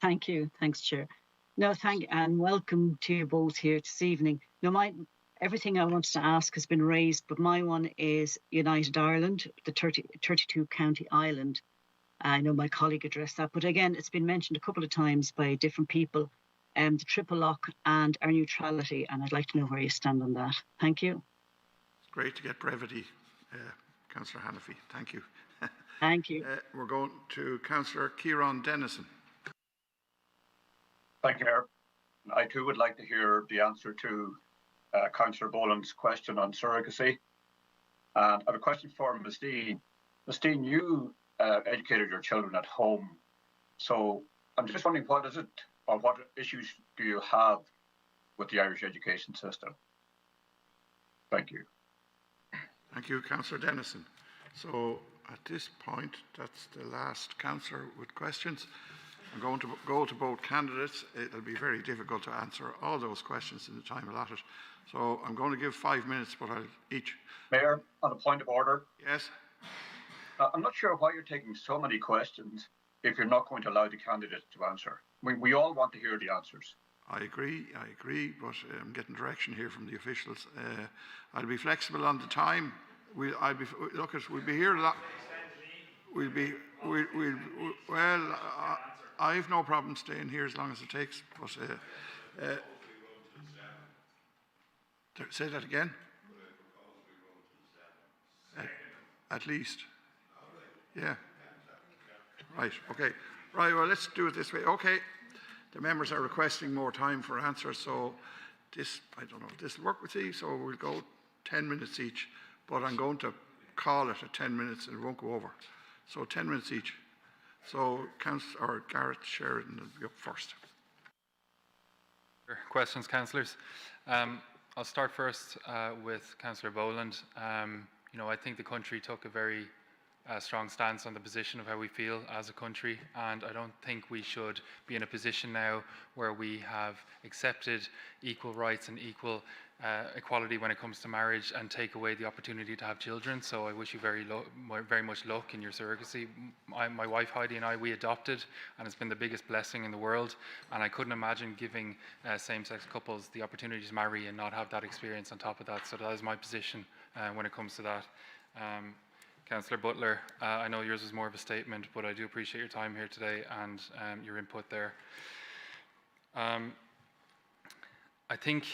Thank you. Thanks, Chair. No, and welcome to you both here this evening. Now, everything I wanted to ask has been raised, but my one is United Ireland, the 32 county island. I know my colleague addressed that, but again, it's been mentioned a couple of times by different people, the triple lock and our neutrality, and I'd like to know where you stand on that. Thank you. It's great to get brevity, Councillor Hannafy. Thank you. Thank you. We're going to Councillor Kieran Dennison. Thank you, Mayor. I too would like to hear the answer to Councillor Boland's question on surrogacy. And I have a question for Ms. Steen. Ms. Steen, you educated your children at home. So I'm just wondering, what is it, or what issues do you have with the Irish education system? Thank you. Thank you, Councillor Dennison. So at this point, that's the last councillor with questions. I'm going to go to both candidates. It'll be very difficult to answer all those questions in the time allotted. So I'm going to give 5 minutes, but I'll each. Mayor, on a point of order. Yes. I'm not sure why you're taking so many questions if you're not going to allow the candidates to answer. We all want to hear the answers. I agree, but I'm getting direction here from the officials. I'll be flexible on the time. We'll be here a lot. I have no problem staying here as long as it takes. But say that again. At least. Yeah. Right. Okay. Right. Well, let's do it this way. Okay. The members are requesting more time for answers, so this, I don't know if this will work with you, so we'll go 10 minutes each, but I'm going to call it at 10 minutes and it won't go over. So 10 minutes each. So Garrett Sheridan will be up first. Questions, councillors. I'll start first with Councillor Boland. I think the country took a very strong stance on the position of how we feel as a country, and I don't think we should be in a position now where we have accepted equal rights and equal equality when it comes to marriage and take away the opportunity to have children. So I wish you very much luck in your surrogacy. My wife Heidi and I, we adopted, and it's been the biggest blessing in the world, and I couldn't imagine giving same-sex couples the opportunity to marry and not have that experience on top of that. So that is my position when it comes to that. Councillor Butler, I know yours is more of a statement, but I do appreciate your time here today and your input there. I think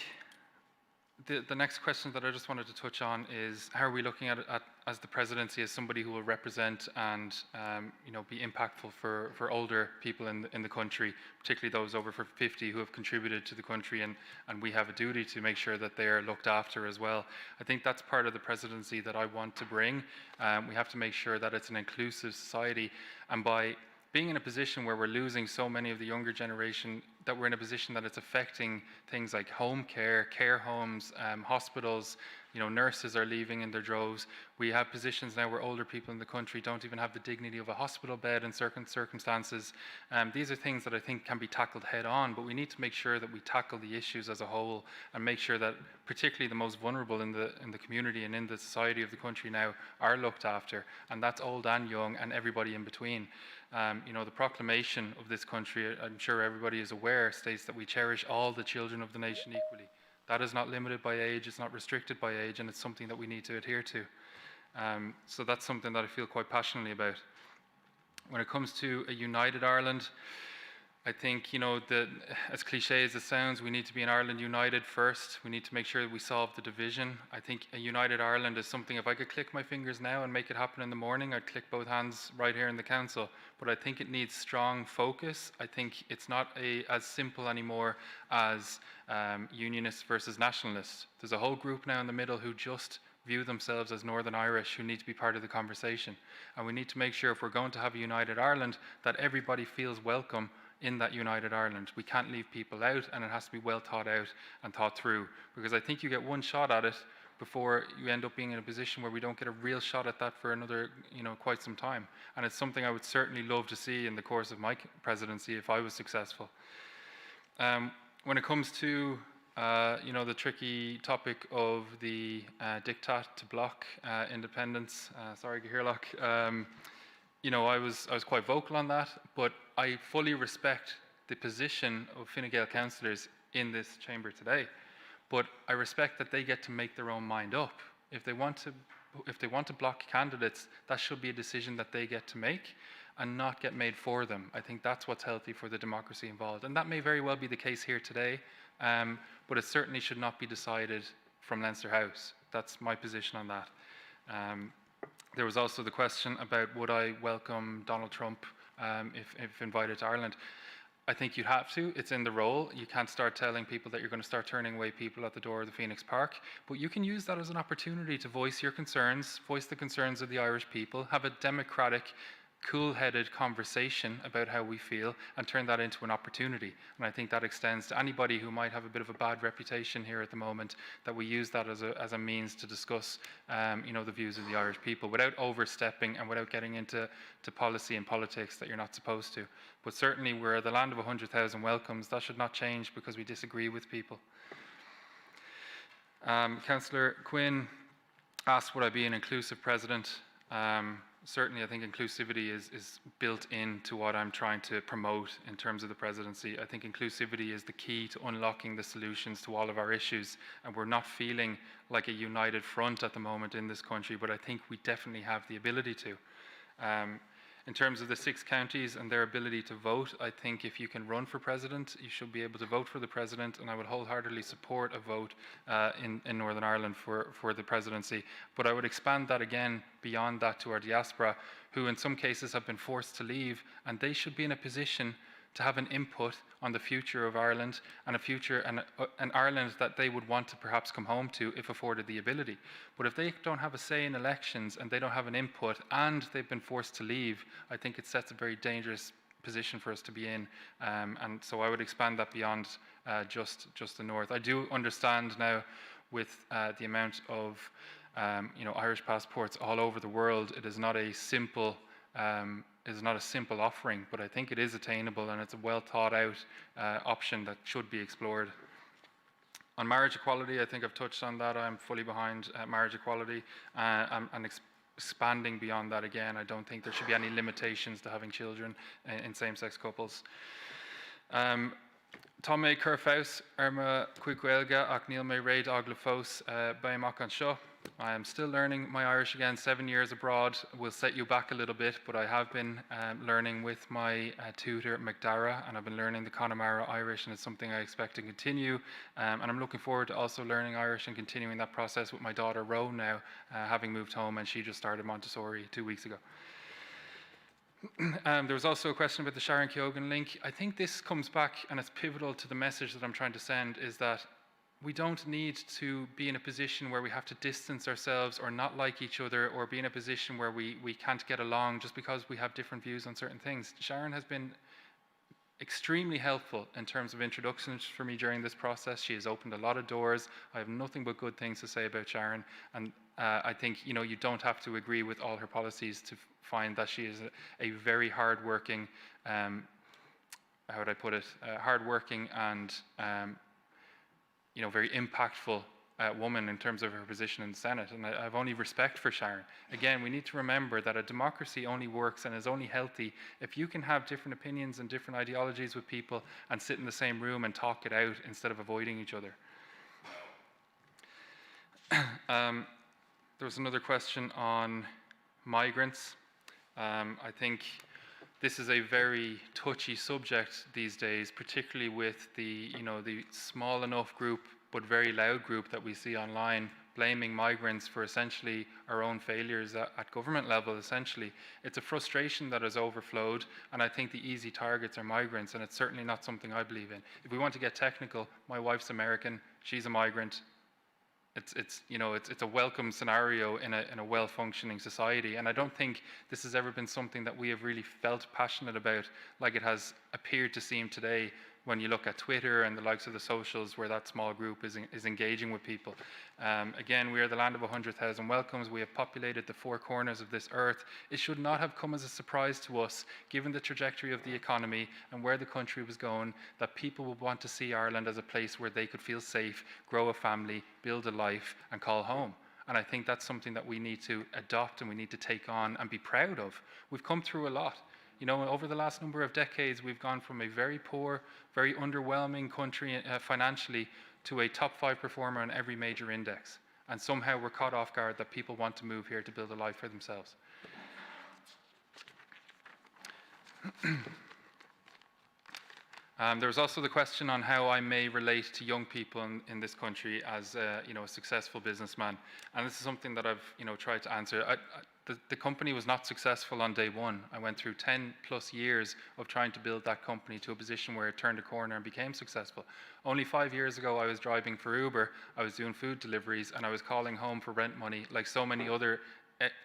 the next question that I just wanted to touch on is, how are we looking at it as the presidency, as somebody who will represent and be impactful for older people in the country, particularly those over 50 who have contributed to the country, and we have a duty to make sure that they are looked after as well. I think that's part of the presidency that I want to bring. We have to make sure that it's an inclusive society, and by being in a position where we're losing so many of the younger generation, that we're in a position that it's affecting things like home care, care homes, hospitals. Nurses are leaving in their droves. We have positions now where older people in the country don't even have the dignity of a hospital bed in certain circumstances. These are things that I think can be tackled head on, but we need to make sure that we tackle the issues as a whole and make sure that particularly the most vulnerable in the community and in the society of the country now are looked after, and that's old and young and everybody in between. The proclamation of this country, I'm sure everybody is aware, states that we cherish all the children of the nation equally. That is not limited by age, it's not restricted by age, and it's something that we need to adhere to. So that's something that I feel quite passionately about. When it comes to a united Ireland, I think, as cliche as it sounds, we need to be in Ireland united first. We need to make sure that we solve the division. I think a united Ireland is something, if I could click my fingers now and make it happen in the morning, I'd click both hands right here in the council. But I think it needs strong focus. I think it's not as simple anymore as unionists versus nationalists. There's a whole group now in the middle who just view themselves as Northern Irish, who need to be part of the conversation. And we need to make sure, if we're going to have a united Ireland, that everybody feels welcome in that united Ireland. We can't leave people out, and it has to be well thought out and thought through, because I think you get one shot at it before you end up being in a position where we don't get a real shot at that for another, quite some time. And it's something I would certainly love to see in the course of my presidency if I was successful. When it comes to the tricky topic of the diktat to block independence, sorry, Gahirlock, I was quite vocal on that, but I fully respect the position of Fine Gael councillors in this chamber today. But I respect that they get to make their own mind up. If they want to block candidates, that should be a decision that they get to make. and not get made for them. I think that's what's healthy for the democracy involved. And that may very well be the case here today, but it certainly should not be decided from Leinster House. That's my position on that. There was also the question about would I welcome Donald Trump if invited to Ireland. I think you'd have to. It's in the role. You can't start telling people that you're going to start turning away people at the door of the Phoenix Park, but you can use that as an opportunity to voice your concerns, voice the concerns of the Irish people, have a democratic, cool-headed conversation about how we feel, and turn that into an opportunity. And I think that extends to anybody who might have a bit of a bad reputation here at the moment, that we use that as a means to discuss the views of the Irish people without overstepping and without getting into policy and politics that you're not supposed to. But certainly we're the land of 100,000 welcomes. That should not change because we disagree with people. Councillor Quinn asked, would I be an inclusive president? Certainly, I think inclusivity is built into what I'm trying to promote in terms of the presidency. I think inclusivity is the key to unlocking the solutions to all of our issues, and we're not feeling like a united front at the moment in this country, but I think we definitely have the ability to. In terms of the 6 counties and their ability to vote, I think if you can run for president, you should be able to vote for the president, and I would wholeheartedly support a vote in Northern Ireland for the presidency. But I would expand that again beyond that to our diaspora, who in some cases have been forced to leave, and they should be in a position to have an input on the future of Ireland and a future and an Ireland that they would want to perhaps come home to if afforded the ability. But if they don't have a say in elections and they don't have an input and they've been forced to leave, I think it sets a very dangerous position for us to be in. And so I would expand that beyond just the north. I do understand now with the amount of Irish passports all over the world, it is not a simple offering, but I think it is attainable, and it's a well thought out option that should be explored. On marriage equality, I think I've touched on that. I'm fully behind marriage equality and expanding beyond that again. I don't think there should be any limitations to having children in same-sex couples. Tom mé Curfaus, Irma Quiguelga, Ach Neil mé Raid Aglafos, Baimach an Seo. I am still learning my Irish again. 7 years abroad will set you back a little bit, but I have been learning with my tutor, McDara, and I've been learning the Connemara Irish, and it's something I expect to continue. And I'm looking forward to also learning Irish and continuing that process with my daughter, Ro, now, having moved home, and she just started Montessori 2 weeks ago. There was also a question about the Sharon Keoghan link. I think this comes back, and it's pivotal to the message that I'm trying to send, is that we don't need to be in a position where we have to distance ourselves or not like each other, or be in a position where we can't get along just because we have different views on certain things. Sharon has been extremely helpful in terms of introductions for me during this process. She has opened a lot of doors. I have nothing but good things to say about Sharon, and I think you don't have to agree with all her policies to find that she is a very hardworking, how would I put it, hardworking and very impactful woman in terms of her position in the Senate, and I have only respect for Sharon. Again, we need to remember that a democracy only works and is only healthy if you can have different opinions and different ideologies with people and sit in the same room and talk it out instead of avoiding each other. There was another question on migrants. I think this is a very touchy subject these days, particularly with the small enough group but very loud group that we see online blaming migrants for essentially our own failures at government level, essentially. It's a frustration that has overflowed, and I think the easy targets are migrants, and it's certainly not something I believe in. If we want to get technical, my wife's American, she's a migrant. It's a welcome scenario in a well-functioning society, and I don't think this has ever been something that we have really felt passionate about like it has appeared to seem today when you look at Twitter and the likes of the socials where that small group is engaging with people. Again, we are the land of 100,000 welcomes. We have populated the four corners of this earth. It should not have come as a surprise to us, given the trajectory of the economy and where the country was going, that people would want to see Ireland as a place where they could feel safe, grow a family, build a life, and call home. And I think that's something that we need to adopt and we need to take on and be proud of. We've come through a lot. Over the last number of decades, we've gone from a very poor, very underwhelming country financially to a top 5 performer on every major index. And somehow we're caught off guard that people want to move here to build a life for themselves. There was also the question on how I may relate to young people in this country as a successful businessman, and this is something that I've tried to answer. The company was not successful on day one. I went through 10 plus years of trying to build that company to a position where it turned a corner and became successful. Only 5 years ago, I was driving for Uber, I was doing food deliveries, and I was calling home for rent money like so many other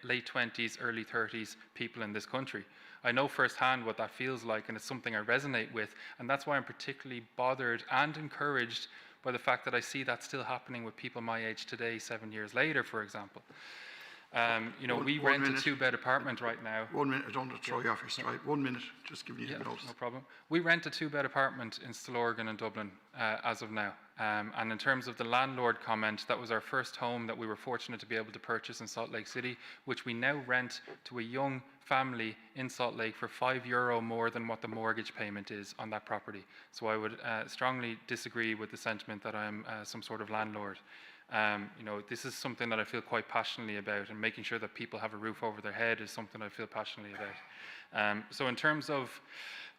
late 20s, early 30s people in this country. I know firsthand what that feels like, and it's something I resonate with, and that's why I'm particularly bothered and encouraged by the fact that I see that still happening with people my age today, 7 years later, for example. We rent a 2-bed apartment right now. 1 minute, I don't want to throw you off your stride. 1 minute, just giving you the notice. No problem. We rent a 2-bed apartment in Stillorgan and Dublin as of now. And in terms of the landlord comment, that was our first home that we were fortunate to be able to purchase in Salt Lake City, which we now rent to a young family in Salt Lake for €5 more than what the mortgage payment is on that property. So I would strongly disagree with the sentiment that I'm some sort of landlord. This is something that I feel quite passionately about, and making sure that people have a roof over their head is something I feel passionately about. So in terms of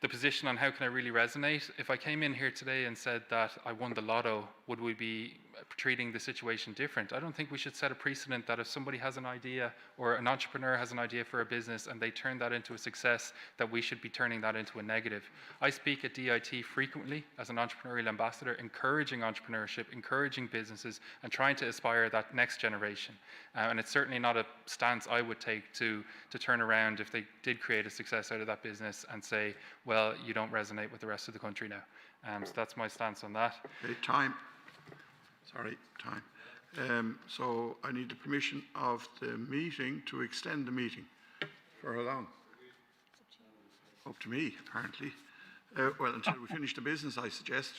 the position on how can I really resonate, if I came in here today and said that I won the lotto, would we be treating the situation different? I don't think we should set a precedent that if somebody has an idea or an entrepreneur has an idea for a business and they turn that into a success, that we should be turning that into a negative. I speak at DIT frequently as an entrepreneurial ambassador, encouraging entrepreneurship, encouraging businesses, and trying to inspire that next generation. And it's certainly not a stance I would take to turn around if they did create a success out of that business and say, well, you don't resonate with the rest of the country now. So that's my stance on that. Okay, time. Sorry, time. So I need the permission of the meeting to extend the meeting. For how long? Up to me, apparently. Well, until we finish the business, I suggest.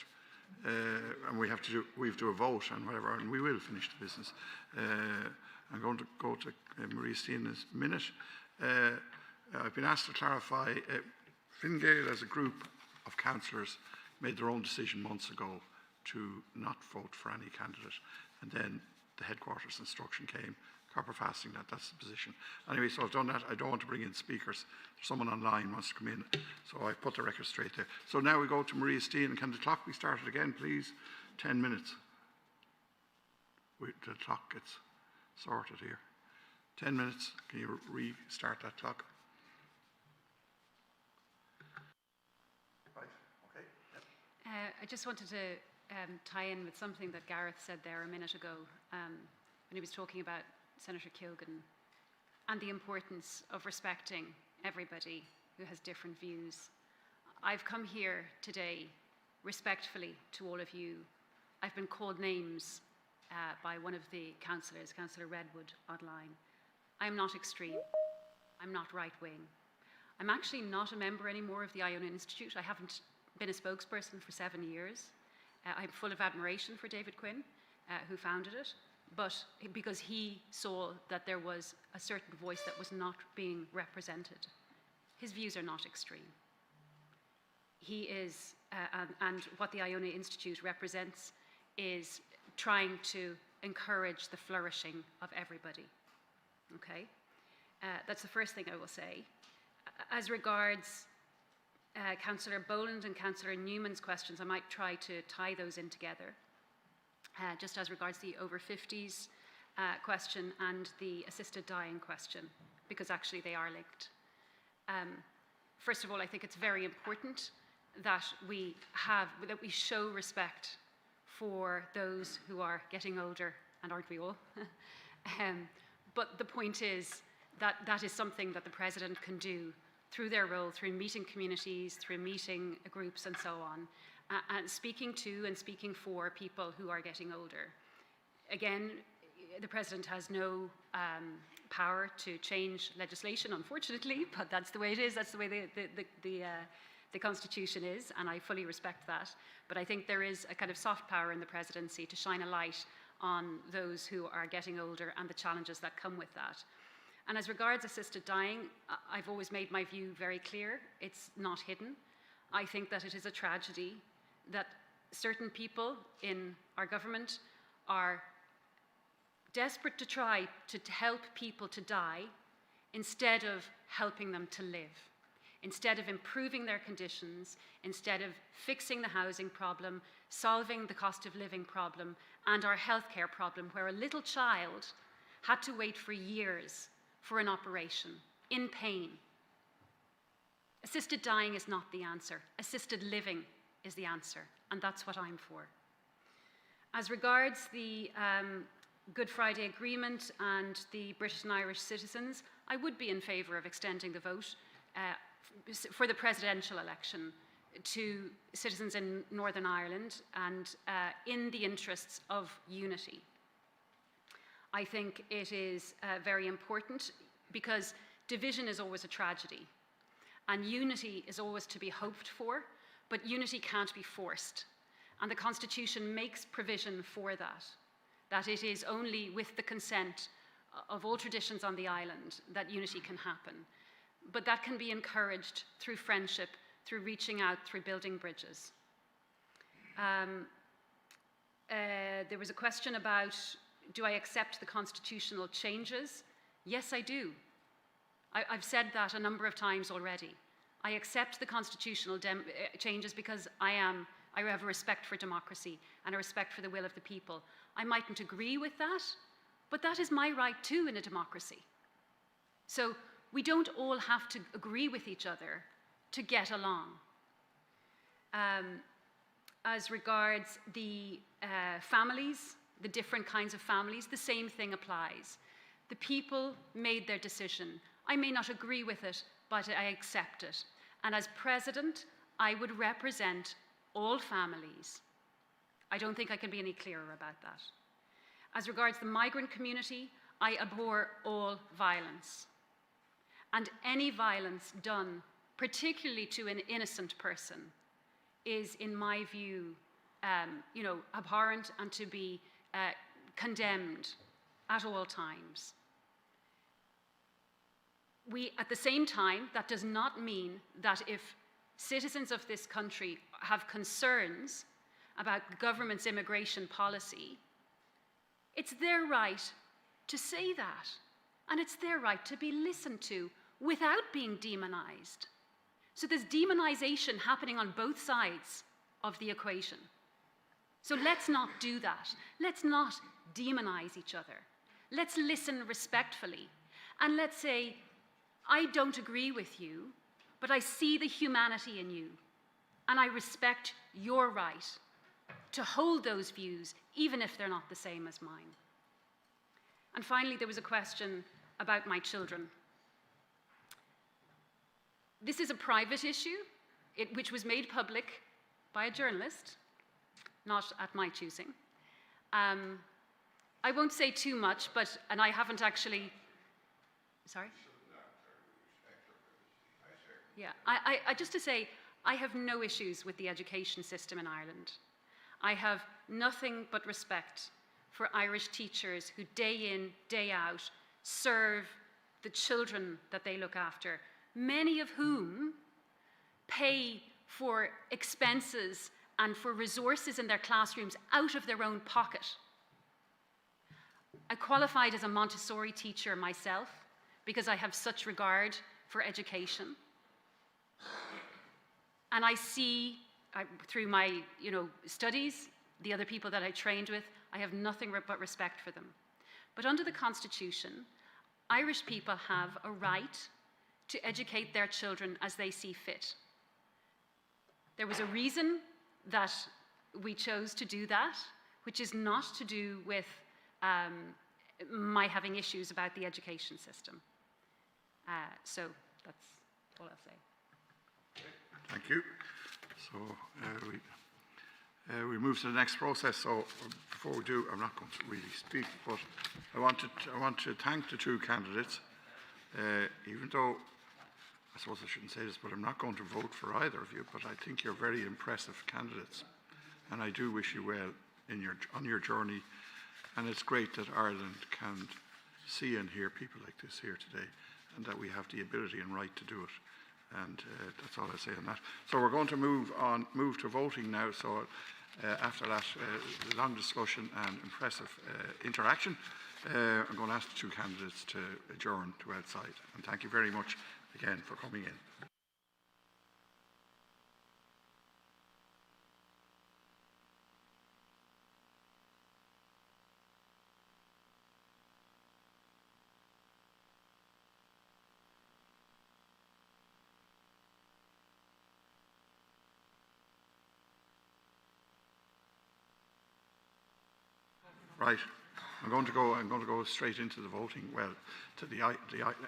And we have to do a vote and whatever, and we will finish the business. I'm going to go to Marie Steen in a minute. I've been asked to clarify. Fingal, as a group of councillors, made their own decision months ago to not vote for any candidate, and then the headquarters instruction came, copper fasting that's the position. Anyway, so I've done that. I don't want to bring in speakers. Someone online wants to come in, so I put the record straight there. So now we go to Maria Steen. Can the clock be started again, please? 10 minutes. The clock gets sorted here. 10 minutes. Can you restart that clock? I just wanted to tie in with something that Gareth said there a minute ago when he was talking about Senator Keoghan and the importance of respecting everybody who has different views. I've come here today respectfully to all of you. I've been called names by one of the councillors, Councillor Redwood, online. I'm not extreme. I'm not right-wing. I'm actually not a member anymore of the Iona Institute. I haven't been a spokesperson for 7 years. I'm full of admiration for David Quinn, who founded it, but because he saw that there was a certain voice that was not being represented. His views are not extreme. He is, and what the Iona Institute represents is trying to encourage the flourishing of everybody. Okay? That's the first thing I will say. As regards Councillor Boland and Councillor Newman's questions, I might try to tie those in together. Just as regards the over 50s question and the assisted dying question, because actually they are linked. First of all, I think it's very important that we show respect for those who are getting older, and aren't we all? But the point is that that is something that the President can do through their role, through meeting communities, through meeting groups and so on, and speaking to and speaking for people who are getting older. Again, the President has no power to change legislation, unfortunately, but that's the way it is, that's the way the Constitution is, and I fully respect that. But I think there is a kind of soft power in the Presidency to shine a light on those who are getting older and the challenges that come with that. And as regards assisted dying, I've always made my view very clear. It's not hidden. I think that it is a tragedy that certain people in our government are desperate to try to help people to die instead of helping them to live. instead of improving their conditions, instead of fixing the housing problem, solving the cost of living problem, and our healthcare problem, where a little child had to wait for years for an operation, in pain. Assisted dying is not the answer. Assisted living is the answer, and that's what I'm for. As regards the Good Friday Agreement and the British and Irish citizens, I would be in favour of extending the vote for the presidential election to citizens in Northern Ireland and in the interests of unity. I think it is very important because division is always a tragedy and unity is always to be hoped for, but unity can't be forced. And the Constitution makes provision for that, that it is only with the consent of all traditions on the island that unity can happen. But that can be encouraged through friendship, through reaching out, through building bridges. There was a question about, do I accept the constitutional changes? Yes, I do. I've said that a number of times already. I accept the constitutional changes because I have a respect for democracy and a respect for the will of the people. I mightn't agree with that, but that is my right too in a democracy. So we don't all have to agree with each other to get along. As regards the families, the different kinds of families, the same thing applies. The people made their decision. I may not agree with it, but I accept it. And as president, I would represent all families. I don't think I can be any clearer about that. As regards the migrant community, I abhor all violence. And any violence done, particularly to an innocent person, is, in my view, abhorrent and to be condemned at all times. At the same time, that does not mean that if citizens of this country have concerns about the government's immigration policy, it's their right to say that, and it's their right to be listened to without being demonized. So there's demonization happening on both sides of the equation. So let's not do that. Let's not demonize each other. Let's listen respectfully, and let's say, I don't agree with you, but I see the humanity in you, and I respect your right to hold those views, even if they're not the same as mine. And finally, there was a question about my children. This is a private issue, which was made public by a journalist, not at my choosing. I won't say too much, and I haven't actually, sorry? Yeah, just to say, I have no issues with the education system in Ireland. I have nothing but respect for Irish teachers who day in, day out serve the children that they look after, many of whom pay for expenses and for resources in their classrooms out of their own pocket. I qualified as a Montessori teacher myself because I have such regard for education. And I see, through my studies, the other people that I trained with, I have nothing but respect for them. But under the Constitution, Irish people have a right to educate their children as they see fit. There was a reason that we chose to do that, which is not to do with my having issues about the education system. So that's all I'll say. Thank you. So we move to the next process. So before we do, I'm not going to really speak, but I want to thank the two candidates, even though I suppose I shouldn't say this, but I'm not going to vote for either of you, but I think you're very impressive candidates, and I do wish you well on your journey. And it's great that Ireland can see and hear people like this here today, and that we have the ability and right to do it. And that's all I say on that. So we're going to move to voting now. So after that long discussion and impressive interaction, I'm going to ask the two candidates to adjourn to outside. And thank you very much again for coming in. Right. I'm going to go straight into the voting. Well, to the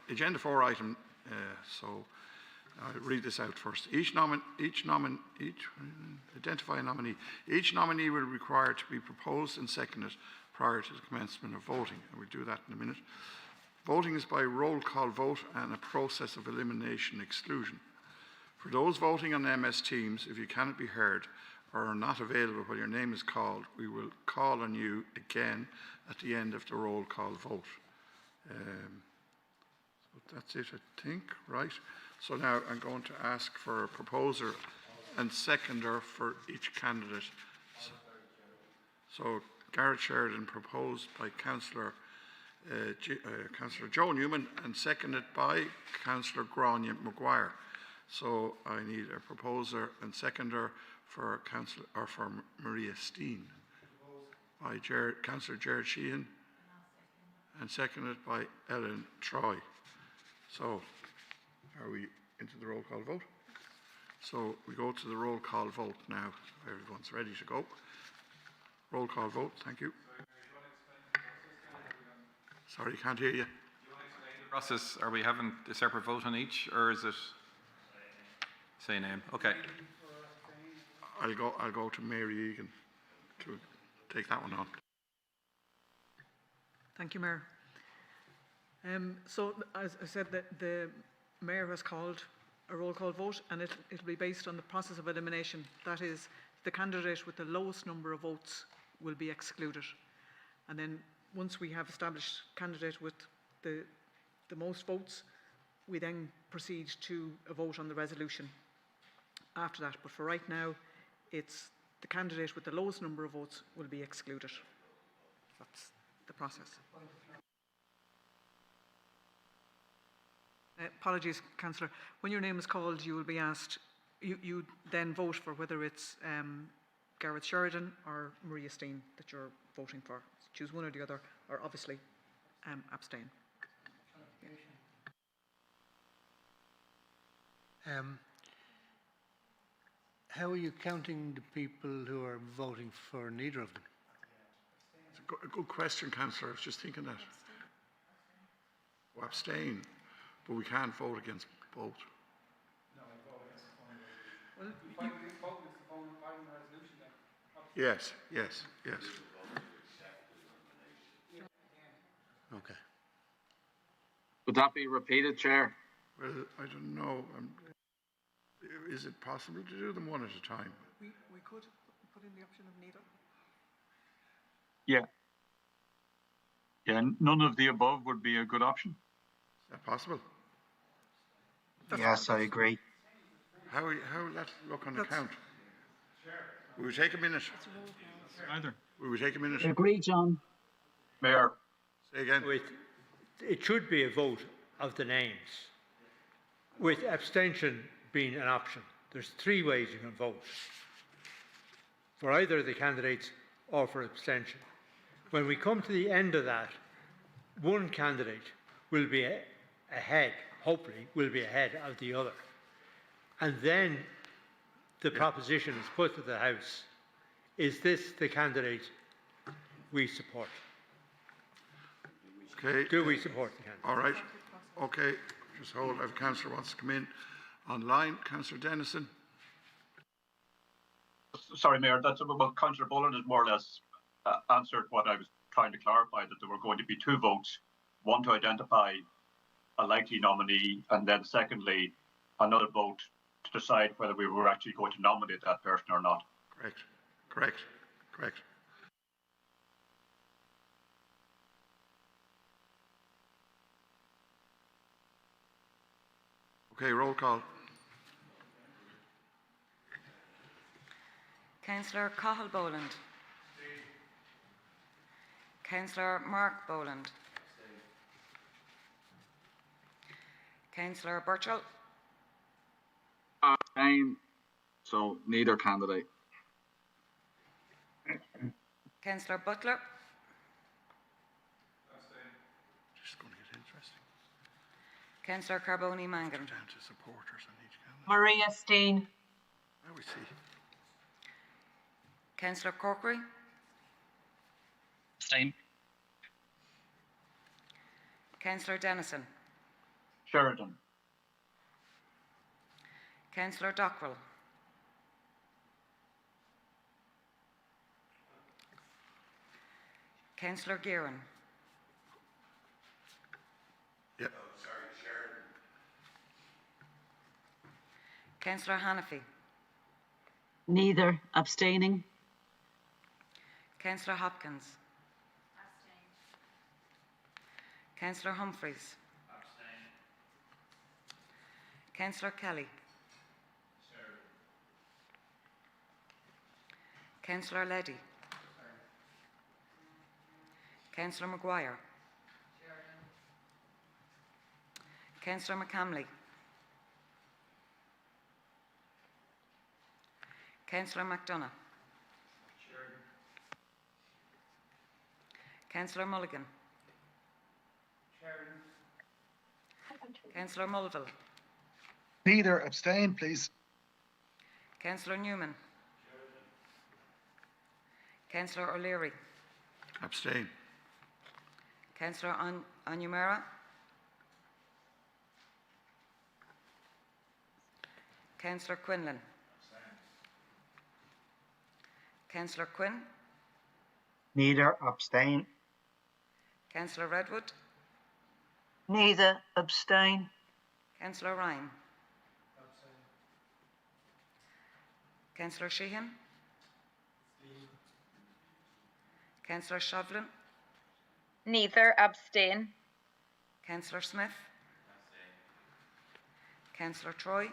agenda 4 item. So I'll read this out first. Identify a nominee. Each nominee will be required to be proposed and seconded prior to the commencement of voting, and we'll do that in a minute. Voting is by roll call vote and a process of elimination exclusion. For those voting on MS Teams, if you cannot be heard or are not available when your name is called, we will call on you again at the end of the roll call vote. So that's it, I think, right? So now I'm going to ask for a proposer and seconder for each candidate. So Garrett Sheridan, proposed by Councillor Joe Newman and seconded by Councillor Grania Maguire. So I need a proposer and seconder for Maria Steen by Councillor Garrett Sheridan and seconded by Ellen Troy. So are we into the roll call vote? So we go to the roll call vote now. Everyone's ready to go. Roll call vote, thank you. Sorry, can't hear you. Do you want to explain the process? Are we having a separate vote on each, or is it say name? Okay. I'll go to Mary Egan to take that one on. Thank you, Mayor. So, as I said, the Mayor has called a roll call vote, and it'll be based on the process of elimination. That is, the candidate with the lowest number of votes will be excluded. And then once we have established candidate with the most votes, we then proceed to a vote on the resolution after that. But for right now, it's the candidate with the lowest number of votes will be excluded. That's the process. Apologies, Councillor. When your name is called, you will be asked, you then vote for whether it's Garrett Sheridan or Maria Steen that you're voting for. Choose one or the other, or obviously abstain. How are you counting the people who are voting for neither of them? It's a good question, Councillor. I was just thinking that. Well, abstain, but we can't vote against both. Yes. Okay. Would that be repeated, Chair? Well, I don't know. Is it possible to do them one at a time? We could put in the option of neither. Yeah, none of the above would be a good option. Is that possible? Yes, I agree. How will that look on the count? We would take a minute. Either. We would take a minute. I agree, John. Mayor. Say again. It should be a vote of the names, with abstention being an option. There's 3 ways you can vote. For either the candidates or for abstention. When we come to the end of that, one candidate will be ahead, hopefully, will be ahead of the other. And then the proposition is put to the House. Is this the candidate we support? Okay. Do we support the candidate? All right. Okay. Just hold. I have a councillor wants to come in online. Councillor Dennison. Sorry, Mayor. That's about Councillor Boland has more or less answered what I was trying to clarify, that there were going to be 2 votes, one to identify a likely nominee, and then secondly, another vote to decide whether we were actually going to nominate that person or not. Correct. Okay, roll call. Councillor Cahill Boland. Councillor Mark Boland. Councillor Burchell. Abstain, so neither candidate. Councillor Butler. Just going to get interesting. Councillor Carboni Mangan. Down to supporters on each candidate. Maria Steen. Now we see. Councillor Corkery. Abstain. Councillor Dennison. Sheridan. Councillor Dockrell. Councillor Gearan. Yeah. Councillor Hannafy. Neither. Abstaining. Councillor Hopkins. Councillor Humphreys. Councillor Kelly. Councillor Leddy. Councillor Maguire. Councillor McCamley. Councillor McDonough. Councillor Mulligan. Councillor Mulville. Neither. Abstain, please. Councillor Newman. Councillor O'Leary. Abstain. Councillor Onumera. Councillor Quinlan. Councillor Quinn. Neither. Abstain. Councillor Redwood. Neither. Abstain. Councillor Ryan. Councillor Sheehan. Councillor Shovlin. Neither. Abstain. Councillor Smith. Councillor Troy.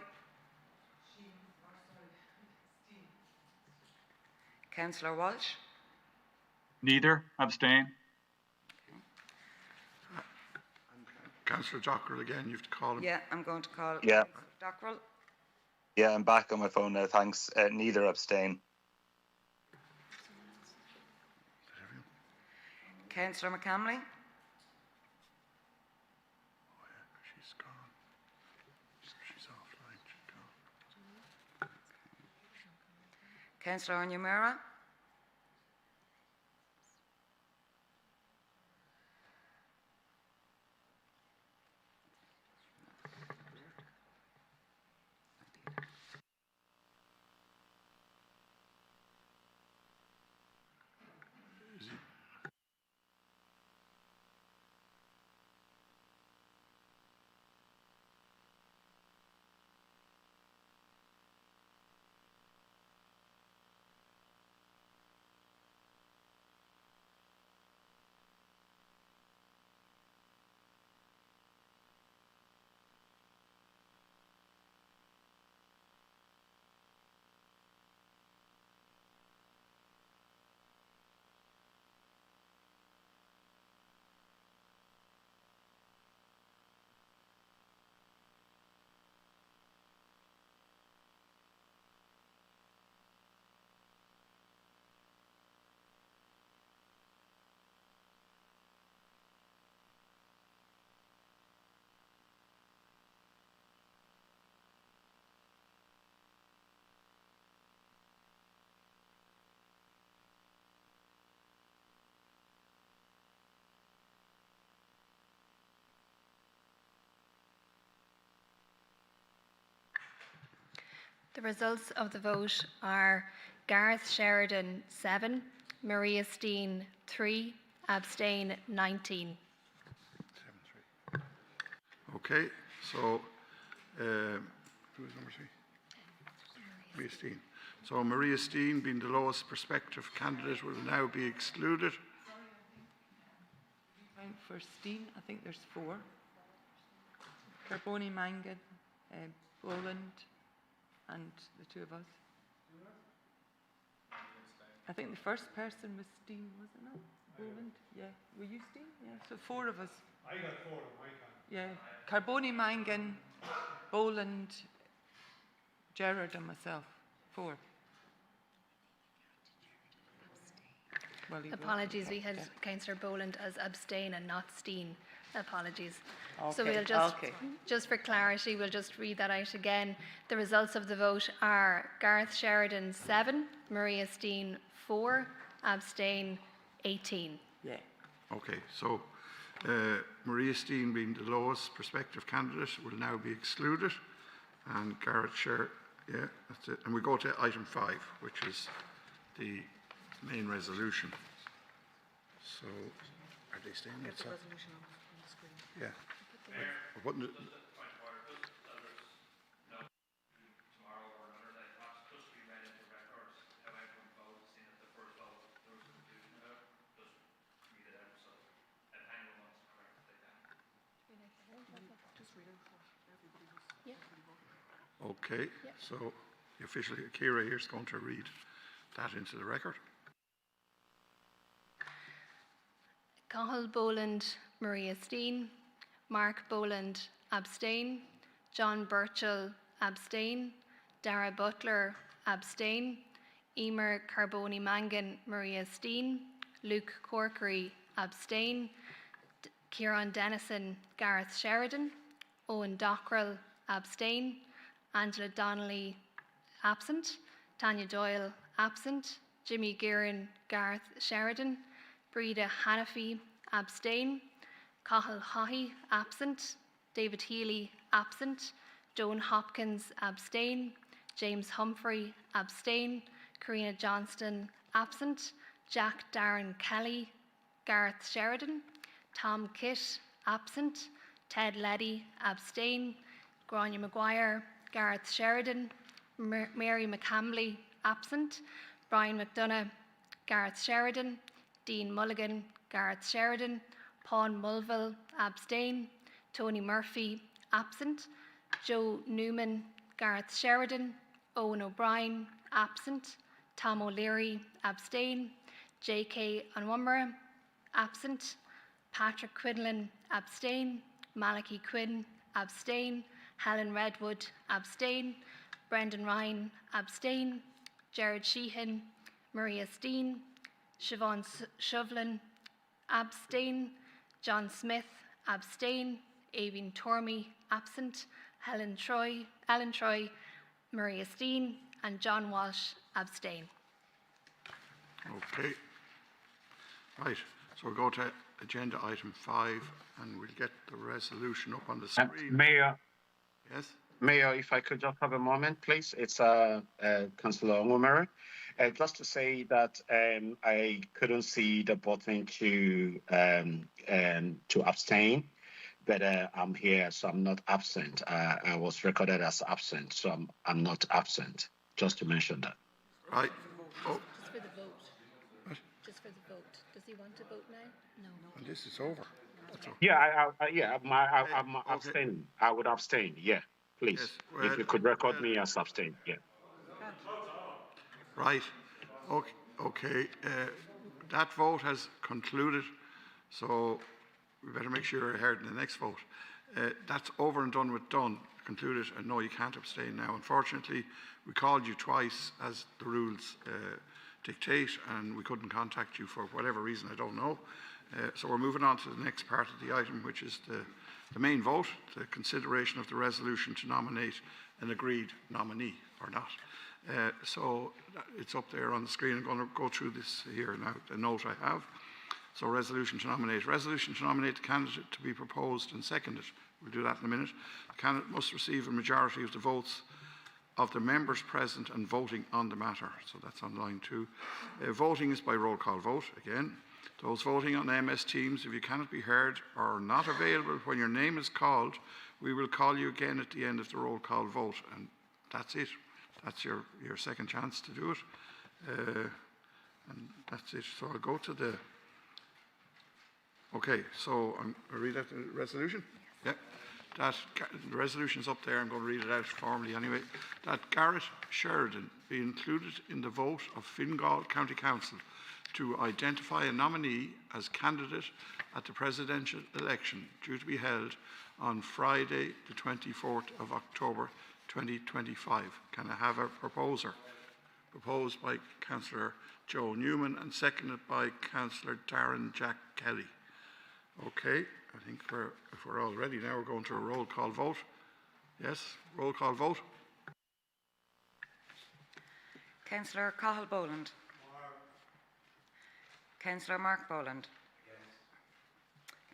Councillor Walsh. Neither. Abstain. Councillor Dockrell again, you have to call him. Yeah, I'm going to call Yeah. Dockrell. Yeah, I'm back on my phone now. Thanks. Neither. Abstain. Councillor McCamley. She's gone. She's offline. She's gone. Councillor Onumera. The results of the vote are Garrett Sheridan 7, Maria Steen 3, abstain 19. Okay, so who is number 3? Maria Steen. So Maria Steen, being the lowest prospective candidate, will now be excluded. For Steen, I think there's 4. Carboni Mangan, Boland, and the 2 of us. I think the first person was Steen, wasn't it? Boland? Yeah. Were you Steen? Yeah. So 4 of us. I got 4 on my count. Yeah. Carboni Mangan, Boland, Gerard, and myself. 4. Well, Apologies, we had Councillor Boland as abstain and not Steen. Apologies. So Okay, we'll just for clarity, we'll just read that out again. The results of the vote are Gareth Sheridan 7, Maria Steen 4, abstain 18. Yeah. Okay, so Maria Steen being the lowest prospective candidate will now be excluded, and Garrett Sheridan, yeah, that's it. And we go to item 5, which is the main resolution. So, are they staying Get the outside? resolution on the screen. Yeah. We're putting it, Just read out what everybody was. Yeah. okay, so the official Kira here is going to read that into the record. Cathal Boland, Maria Steen. Mark Boland, abstain. John Birchall, abstain. Dara Butler, abstain. Emer Carboni Mangan, Maria Steen. Luke Corkery, abstain. Kieran Dennison, Gareth Sheridan. Owen Dockrell, abstain. Angela Donnelly, absent. Tanya Doyle, absent. Jimmy Guerin, Gareth Sheridan. Breda Hanafi, abstain. Cathal Haughey, absent. David Healy, absent. Joan Hopkins, abstain. James Humphrey, abstain. Karina Johnston, absent. Jack Darren Kelly, Gareth Sheridan. Tom Kitt, absent. Ted Leddy, abstain. Grania Maguire, Gareth Sheridan. Mary McCamley, absent. Brian McDonough, Gareth Sheridan. Dean Mulligan, Gareth Sheridan. Paul Mulville, abstain. Tony Murphy, absent. Joe Newman, Gareth Sheridan. Owen O'Brien, absent. Tom O'Leary, abstain. J.K. Onwumara, absent. Patrick Quinlan, abstain. Malachy Quinn, abstain. Helen Redwood, abstain. Brendan Ryan, abstain. Jared Sheehan, Maria Steen. Siobhan Shovlin, abstain. John Smith, abstain. Aoibhinn Tormey, absent. Ellen Troy, Maria Steen, and John Walsh, abstain. Okay. Right, so we'll go to agenda item 5, and we'll get the resolution up on the screen. Mayor, Yes? Mayor, if I could just have a moment, please. It's Councillor Onwumara. Just to say that I couldn't see the button to abstain, but I'm here, so I'm not absent. I was recorded as absent, so I'm not absent. Just to mention that. Right. Oh, Just for the vote. Just for the vote. Does he want to vote now? No. and this is over. That's all. Yeah, I'm Okay. abstaining. I would abstain. Yeah, please. Yes, well, if you could record me as abstain. Yeah. Right. Okay. That vote has concluded, so we better make sure you're heard in the next vote. That's over and done with concluded, and no, you can't abstain now. Unfortunately, we called you twice as the rules dictate, and we couldn't contact you for whatever reason, I don't know. So we're moving on to the next part of the item, which is the main vote, the consideration of the resolution to nominate an agreed nominee or not. So it's up there on the screen. I'm going to go through this here now, the note I have. So resolution to nominate. Resolution to nominate the candidate to be proposed and seconded. We'll do that in a minute. The candidate must receive a majority of the votes of the members present and voting on the matter. So that's on line 2. Voting is by roll call vote again. Those voting on MS Teams, if you cannot be heard or are not available when your name is called, we will call you again at the end of the roll call vote, and that's it. That's your second chance to do it. And that's it. So I'll go to the... Okay, so I'll read out the resolution. Yeah. The resolution is up there. I'm going to read it out formally anyway. That Garrett Sheridan be included in the vote of Fingal County Council to identify a nominee as candidate at the presidential election due to be held on Friday, the 24th of October 2025. Can I have a proposer? Proposed by Councillor Joe Newman and seconded by Councillor Darren Jack Kelly. Okay, I think if we're all ready now, we're going to a roll call vote. Yes, roll call vote. Councillor Cathal Boland. Councillor Mark Boland.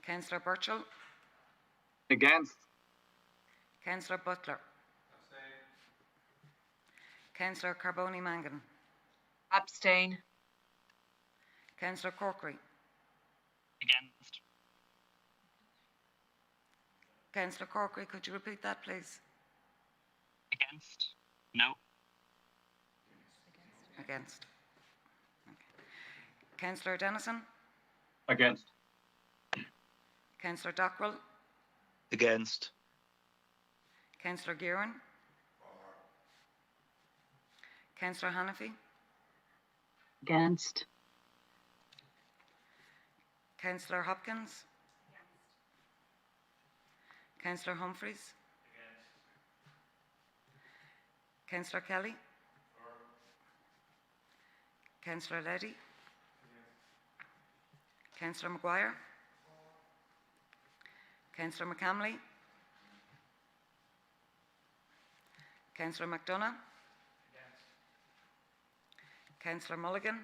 Councillor Burchell. Against. Councillor Butler. Councillor Carboni Mangan. Abstain. Councillor Corkery. Against. Councillor Corkery, could you repeat that, please? Against. No. Against. Okay. Councillor Dennison. Against. Councillor Dockrell. Against. Councillor Gearan. Councillor Hannafy. Against. Councillor Hopkins. Councillor Humphreys. Councillor Kelly. Councillor Leddy. Councillor Maguire. Councillor McCamley. Councillor McDonough. Councillor Mulligan.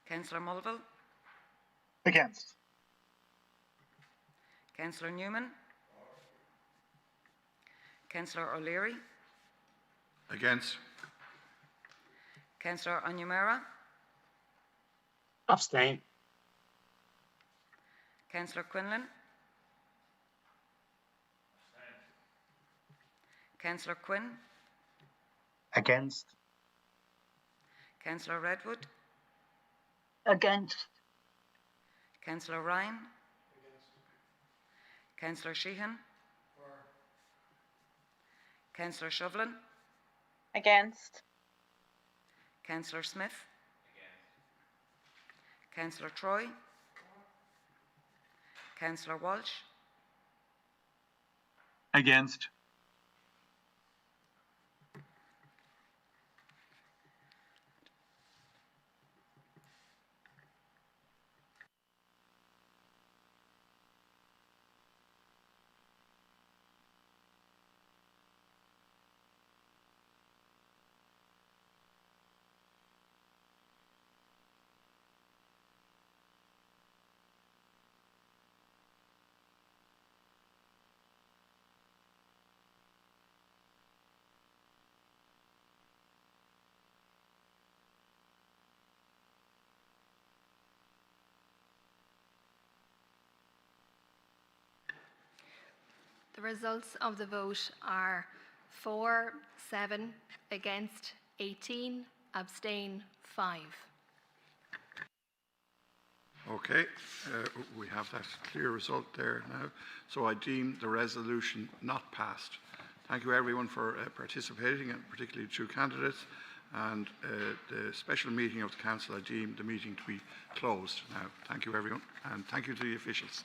Councillor Mulville. Against. Councillor Newman. Councillor O'Leary. Against. Councillor Onyemera. Abstain. Councillor Quinlan. Councillor Quinn. Against. Councillor Redwood. Against. Councillor Ryan. Councillor Sheehan. Councillor Shovlin. Against. Councillor Smith. Councillor Troy. Councillor Walsh. Against. The results of the vote are 4, 7, against 18, abstain 5. Okay, we have that clear result there now. So I deem the resolution not passed. Thank you everyone for participating, and particularly the two candidates. And the special meeting of the council, I deem the meeting to be closed now. Thank you everyone, and thank you to the officials.